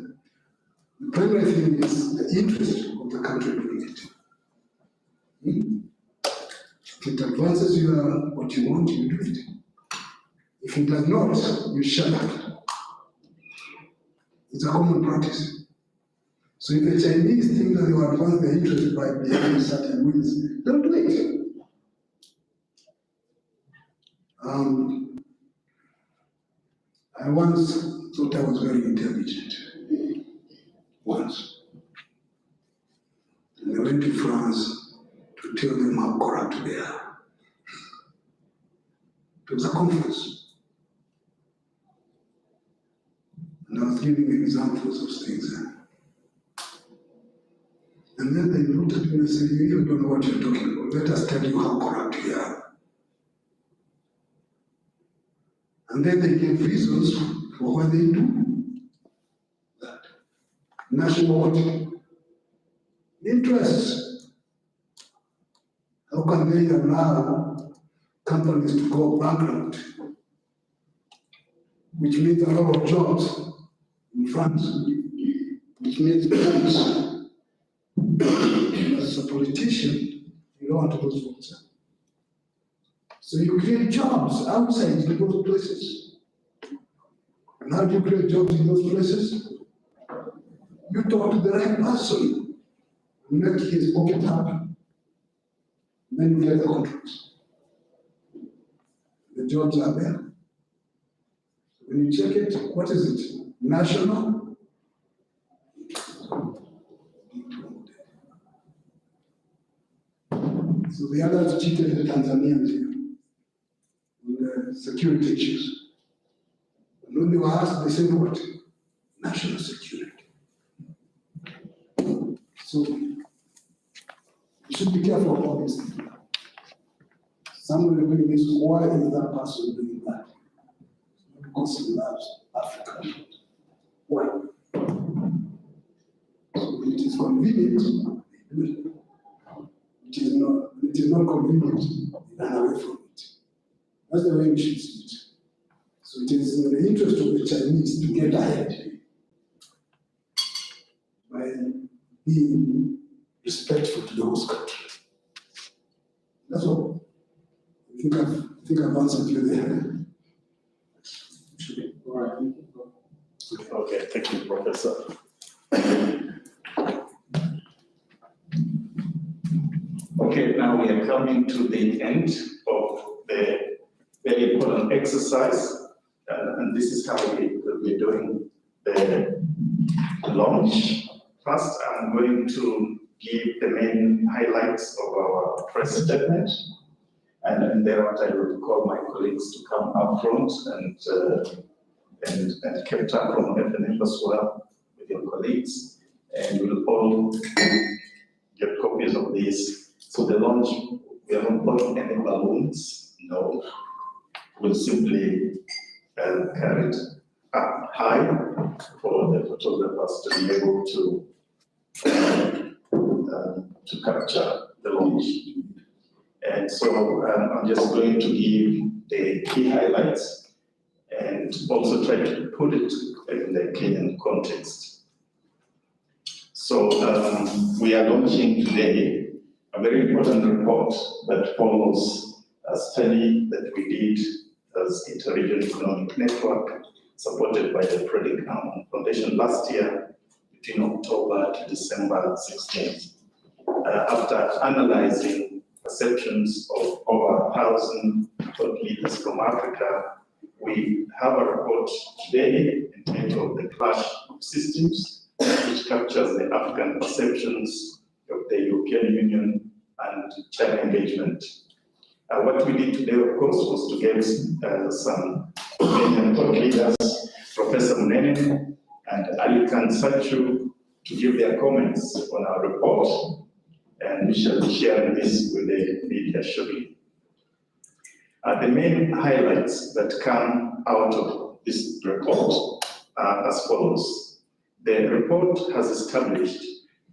The primary thing is the interest of the country doing it. If it advances what you want, you do it. If it does not, you shut up. It's a common practice. So if the Chinese think that they will advance their interest by behaving certain ways, they'll do it. I once thought I was very intelligent. Once. And I went to France to tell them how corrupt they are. It was a conference. And I was giving examples of things. And then they looked at me and said, "You even don't know what you're talking about. Let us tell you how corrupt we are." And then they gave reasons for why they do that. National interests. How can they allow companies to go bankrupt? Which means a lot of jobs in France, which means votes. As a politician, you don't want to lose votes. So you create jobs outside in those places. And how do you create jobs in those places? You talk to the right person, make his pocket happy, then you get the contracts. The jobs are there. When you check it, what is it? National? So the others cheated the Tanzanians here on the security issues. And when they were asked, they said what? National security. So you should be careful about this thing. Someone is doing this, why is that person doing that? Because he loves Africa. Why? So it is convenient, they do it. It is not convenient, they run away from it. That's the way we should see it. So it is in the interest of the Chinese to get ahead by being respectful to the host country. That's all. I think I've answered you there. All right. Okay, thank you, Professor. Okay, now we are coming to the end of the very important exercise, and this is how we're doing the launch. First, I'm going to give the main highlights of our press statement, and thereafter I will call my colleagues to come up front and capture from FNF as well with your colleagues, and we'll all get copies of this. So the launch, we are not blowing any balloons, no. We'll simply carry it up high for the photographers to be able to capture the launch. And so I'm just going to give the key highlights and also try to put it in the Kenyan context. So we are launching today a very important report that follows a study that we did as Inter-Regional Economic Network, supported by the Frederick Foundation last year between October to December 16th. After analyzing perceptions of over 1,000 thought leaders from Africa, we have a report today entitled The Clash of Systems, which captures the African perceptions of the European Union and China engagement. What we did today, of course, was to get some Kenyan thought leaders, Professor Munene and Ali Khan Sachu, to give their comments on our report, and we shall be sharing this with the media shortly. The main highlights that come out of this report are as follows. The report has established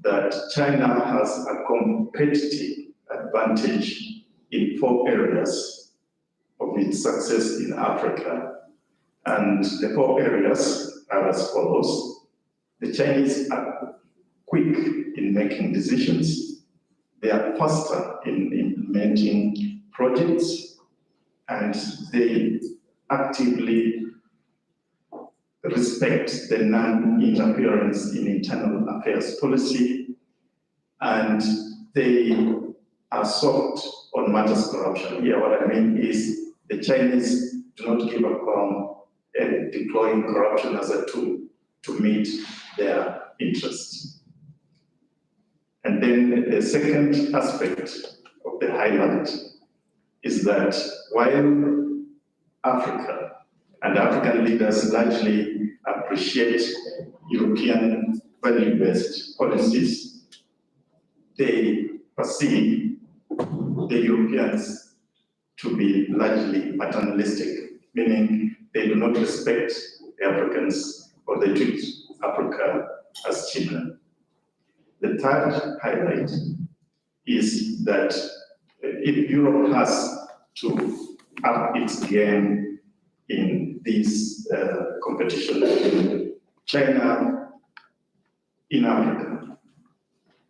that China has a competitive advantage in 4 areas of its success in Africa. And the 4 areas are as follows. The Chinese are quick in making decisions. They are faster in implementing projects, and they actively respect the non-interference in internal affairs policy, and they are soft on matters of corruption. Here, what I mean is the Chinese do not give up on deploying corruption as a tool to meet their interests. And then the second aspect of the highlight is that while Africa and African leaders largely appreciate European value-based policies, they perceive the Europeans to be largely paternalistic, meaning they do not respect the Africans or they treat Africa as children. The third highlight is that if Europe has to up its game in this competition with China in Africa,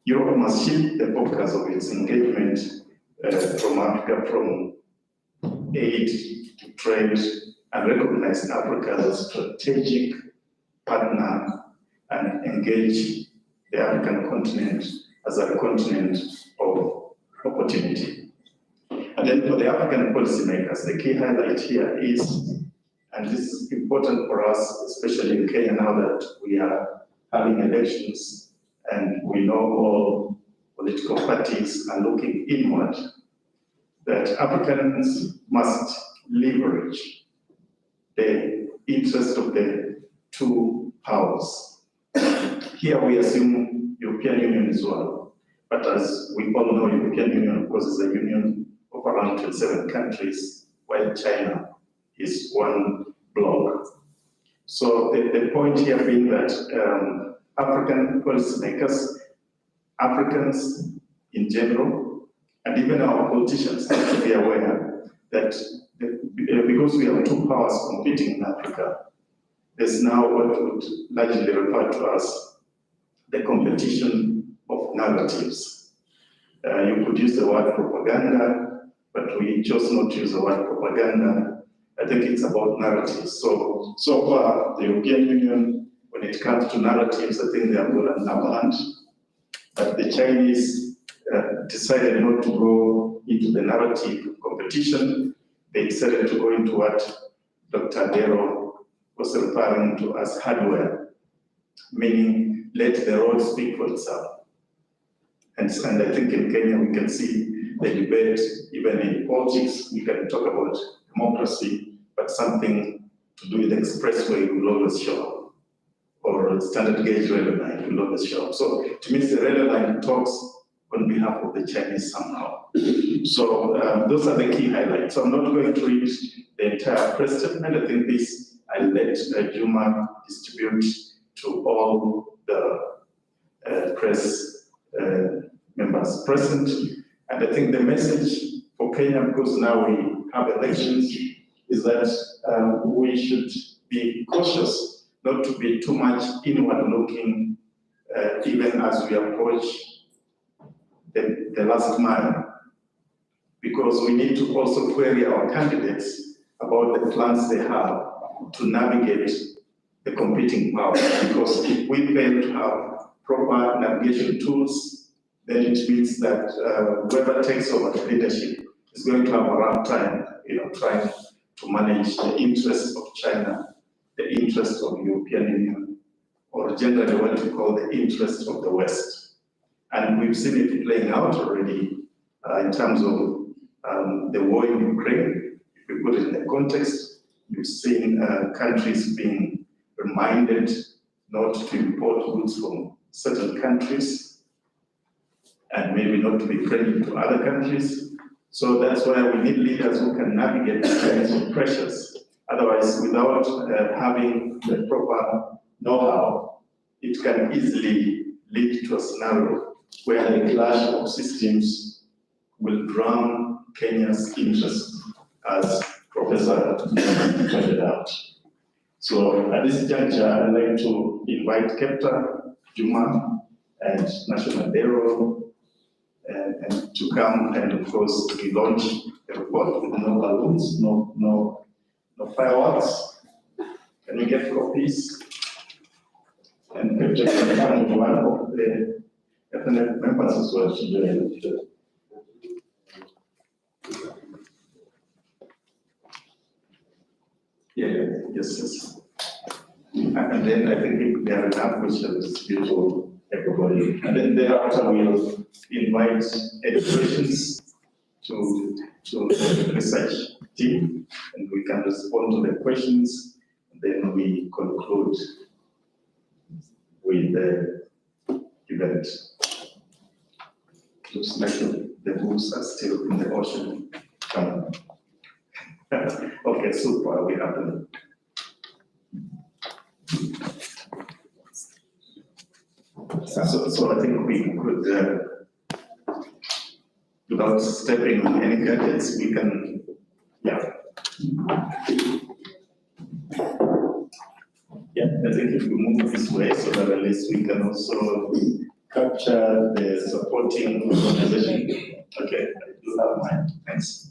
Europe must shift the focus of its engagement from Africa from aid to trade and recognize Africa as a strategic partner and engage the African continent as a continent of opportunity. And then for the African policymakers, the key highlight here is, and this is important for us, especially in Kenya now that we are having elections and we know all political parties are looking inward, that Africans must leverage the interest of the two powers. Here we assume European Union as well, but as we all know, European Union, of course, is a union of around 27 countries, while China is one bloc. So the point here being that African policymakers, Africans in general, and even our politicians need to be aware that because we have two powers competing in Africa, there's now what would largely refer to as the competition of narratives. You could use the word propaganda, but we chose not to use the word propaganda. I think it's about narratives. So far, the European Union, when it comes to narratives, I think they have got an upper hand. But the Chinese decided not to go into the narrative competition. They decided to go into what Dr. Adero was referring to as hardware, meaning let the road speak for itself. And I think in Kenya we can see the debate, even in politics, we can talk about democracy, but something to do with the expressway will always show up, or standard gauge rail line will always show up. So it means the rail line talks on behalf of the Chinese somehow. So those are the key highlights. So I'm not going to read the entire press statement. I think this I'll let Juma distribute to all the press members present. And I think the message for Kenya, because now we have elections, is that we should be cautious not to be too much inward looking, even as we approach the last mile, because we need to also query our candidates about the plans they have to navigate the competing powers, because if we fail to have proper navigation tools, then it means that whoever takes over the leadership is going to have a rough time, trying to manage the interests of China, the interests of the European Union, or generally what we call the interests of the West. And we've seen it playing out already in terms of the war in Ukraine. If we put it in the context, we've seen countries being reminded not to import goods from certain countries and maybe not to be friendly to other countries. So that's why we need leaders who can navigate these kinds of pressures. Otherwise, without having the proper know-how, it can easily lead to a scenario where the clash of systems will drown Kenya's interests, as Professor pointed out. So at this juncture, I'd like to invite Captain Juma and National Bureau and to come and of course we launch the report with no balloons, no fireworks. Can we get copies? And Captain can come with one of the ethnic members as well to join. Yes. And then I think if there are enough questions due to everybody. And then thereafter we'll invite educations to the research team and we can respond to the questions. Then we conclude with the event. Looks like the boats are still in the ocean. Okay, super, we have them. So I think we could, without stepping on any gadgets, we can, I think if we move this way so that at least we can also capture the supporting organization. Okay, I do have mine, thanks.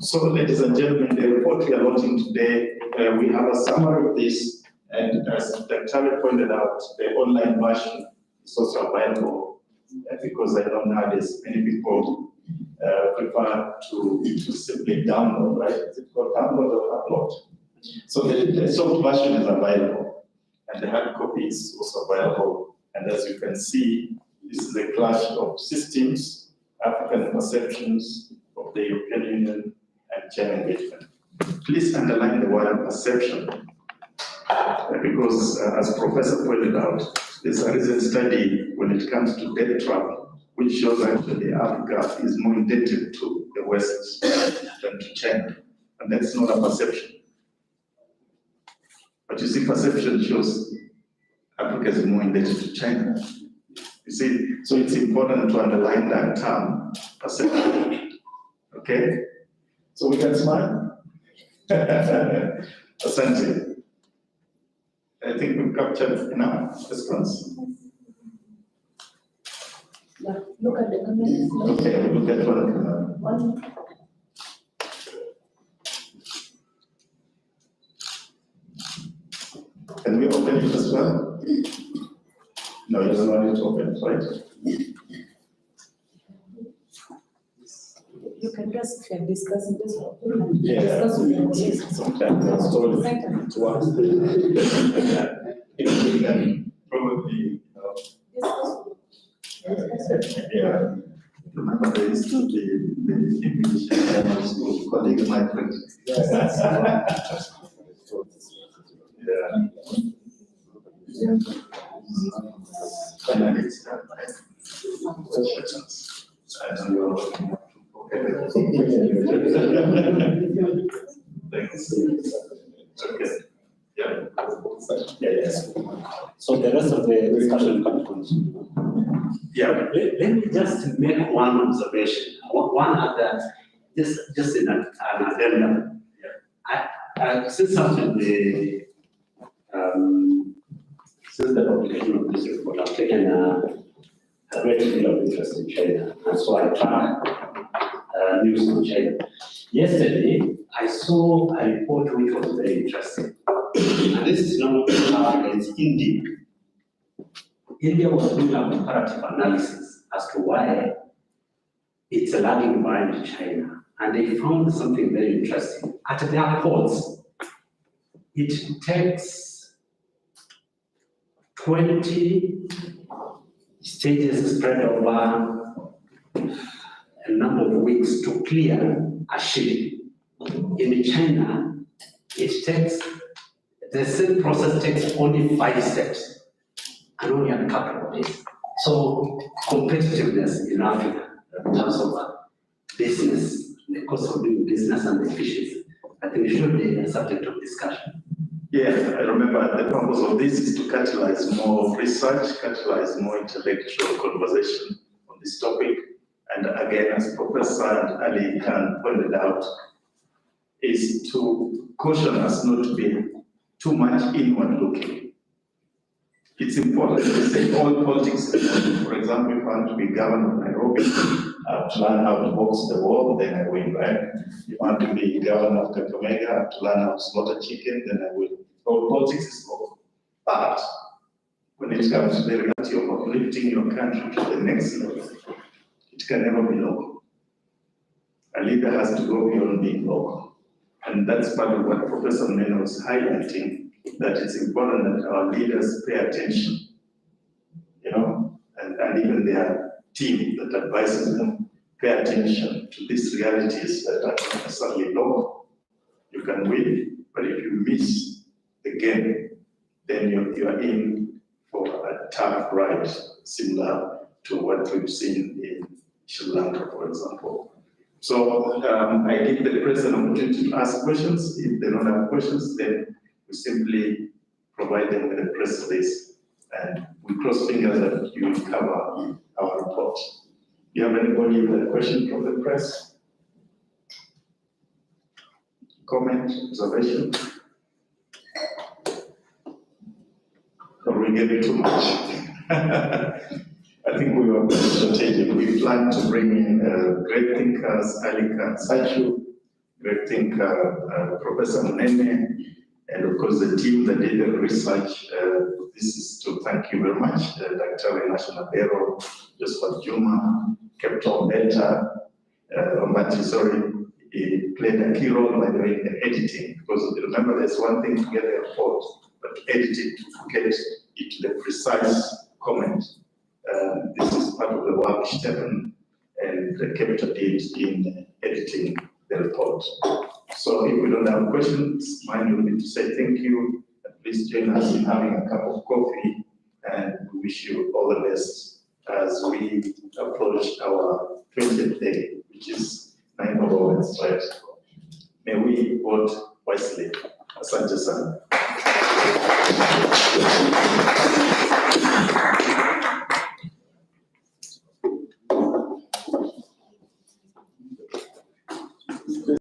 So ladies and gentlemen, the report we are launching today, we have a summary of this, and as Dr. pointed out, the online version is also available because I know nowadays many people prefer to simply download, right? Is it called download or upload? So the soft version is available, and the hard copy is also available. And as you can see, this is a clash of systems, African perceptions of the European Union and China engagement. Please underline the word perception, because as Professor pointed out, there's a recent study when it comes to debt trap, which shows actually Africa is more indebted to the West than to China, and that's not a perception. But you see, perception shows Africa is more indebted to China. You see, so it's important to underline that term, perception. Okay? So we can smile? Asante. I think we've captured enough response. Yeah, look at the camera. Okay, we'll get one. Can we open it as well? No, you don't want it to open, right? You can just discuss this. Yeah, Discuss with them. sometimes that's totally to us. If we can probably, yeah. Remember there used to be the English grammar school colleague of my friend. Yeah. Finally, it's done, right? And you're thanks. Okay. Yeah. Yes. So the rest of the discussion can continue. Yeah. Let me just make one observation. One other, just in an addendum. Yeah. Since the publication of this report, I've taken a great deal of interest in China, and so I track news on China. Yesterday, I saw a report which was very interesting, and this is not Africa, it's India. India was doing a comparative analysis as to why it's lagging behind China, and they found something very interesting. At their ports, it takes 20 stages spread over a number of weeks to clear a ship. In China, the same process takes only 5 steps and only a couple of days. So competitiveness in Africa in terms of business, the cost of doing business and the efficiency, I think should be a subject of discussion. Yeah, I remember the purpose of this is to catalyze more research, catalyze more intellectual conversation on this topic. And again, as Professor Ali Khan pointed out, is to caution us not to be too much inward looking. It's important to say all politics. For example, if I want to be governor of Nairobi, I have to learn how to box the wall, then I win, right? If I want to be governor of Kakamega, I have to learn how to slaughter chicken, then I win. All politics is local. But when it comes to the reality of uplifting your country to the next level, it can never be local. A leader has to go beyond being local. And that's part of what Professor Mena was highlighting, that it's important that our leaders pay attention, and even their team that advises them pay attention to these realities that are not necessarily local. You can win, but if you miss the game, then you're in for a tough ride, similar to what we've seen in Sri Lanka, for example. So I give the press an opportunity to ask questions. If they don't have questions, then we simply provide them with a press release, and we cross fingers that you will cover our report. Do you have anybody with a question from the press? Comment, observation? Or we gave you too much? I think we were strategic. We planned to bring in great thinkers, Alika Sachu, great thinker, Professor Munene, and of course the team that did the research. This is to thank you very much, Dr. National Bureau, Joseph Juma, Captain Beta, he played a key role by the way in the editing, because remember there's one thing to get the report, but to edit it, to get it to the precise comment. This is part of the work Stephen and Captain did in editing the report. So if we don't have questions, mine will be to say thank you. Please join us in having a cup of coffee, and we wish you all the best as we approach our 20th day, which is 9 of August, right? May we vote wisely. Asante sana.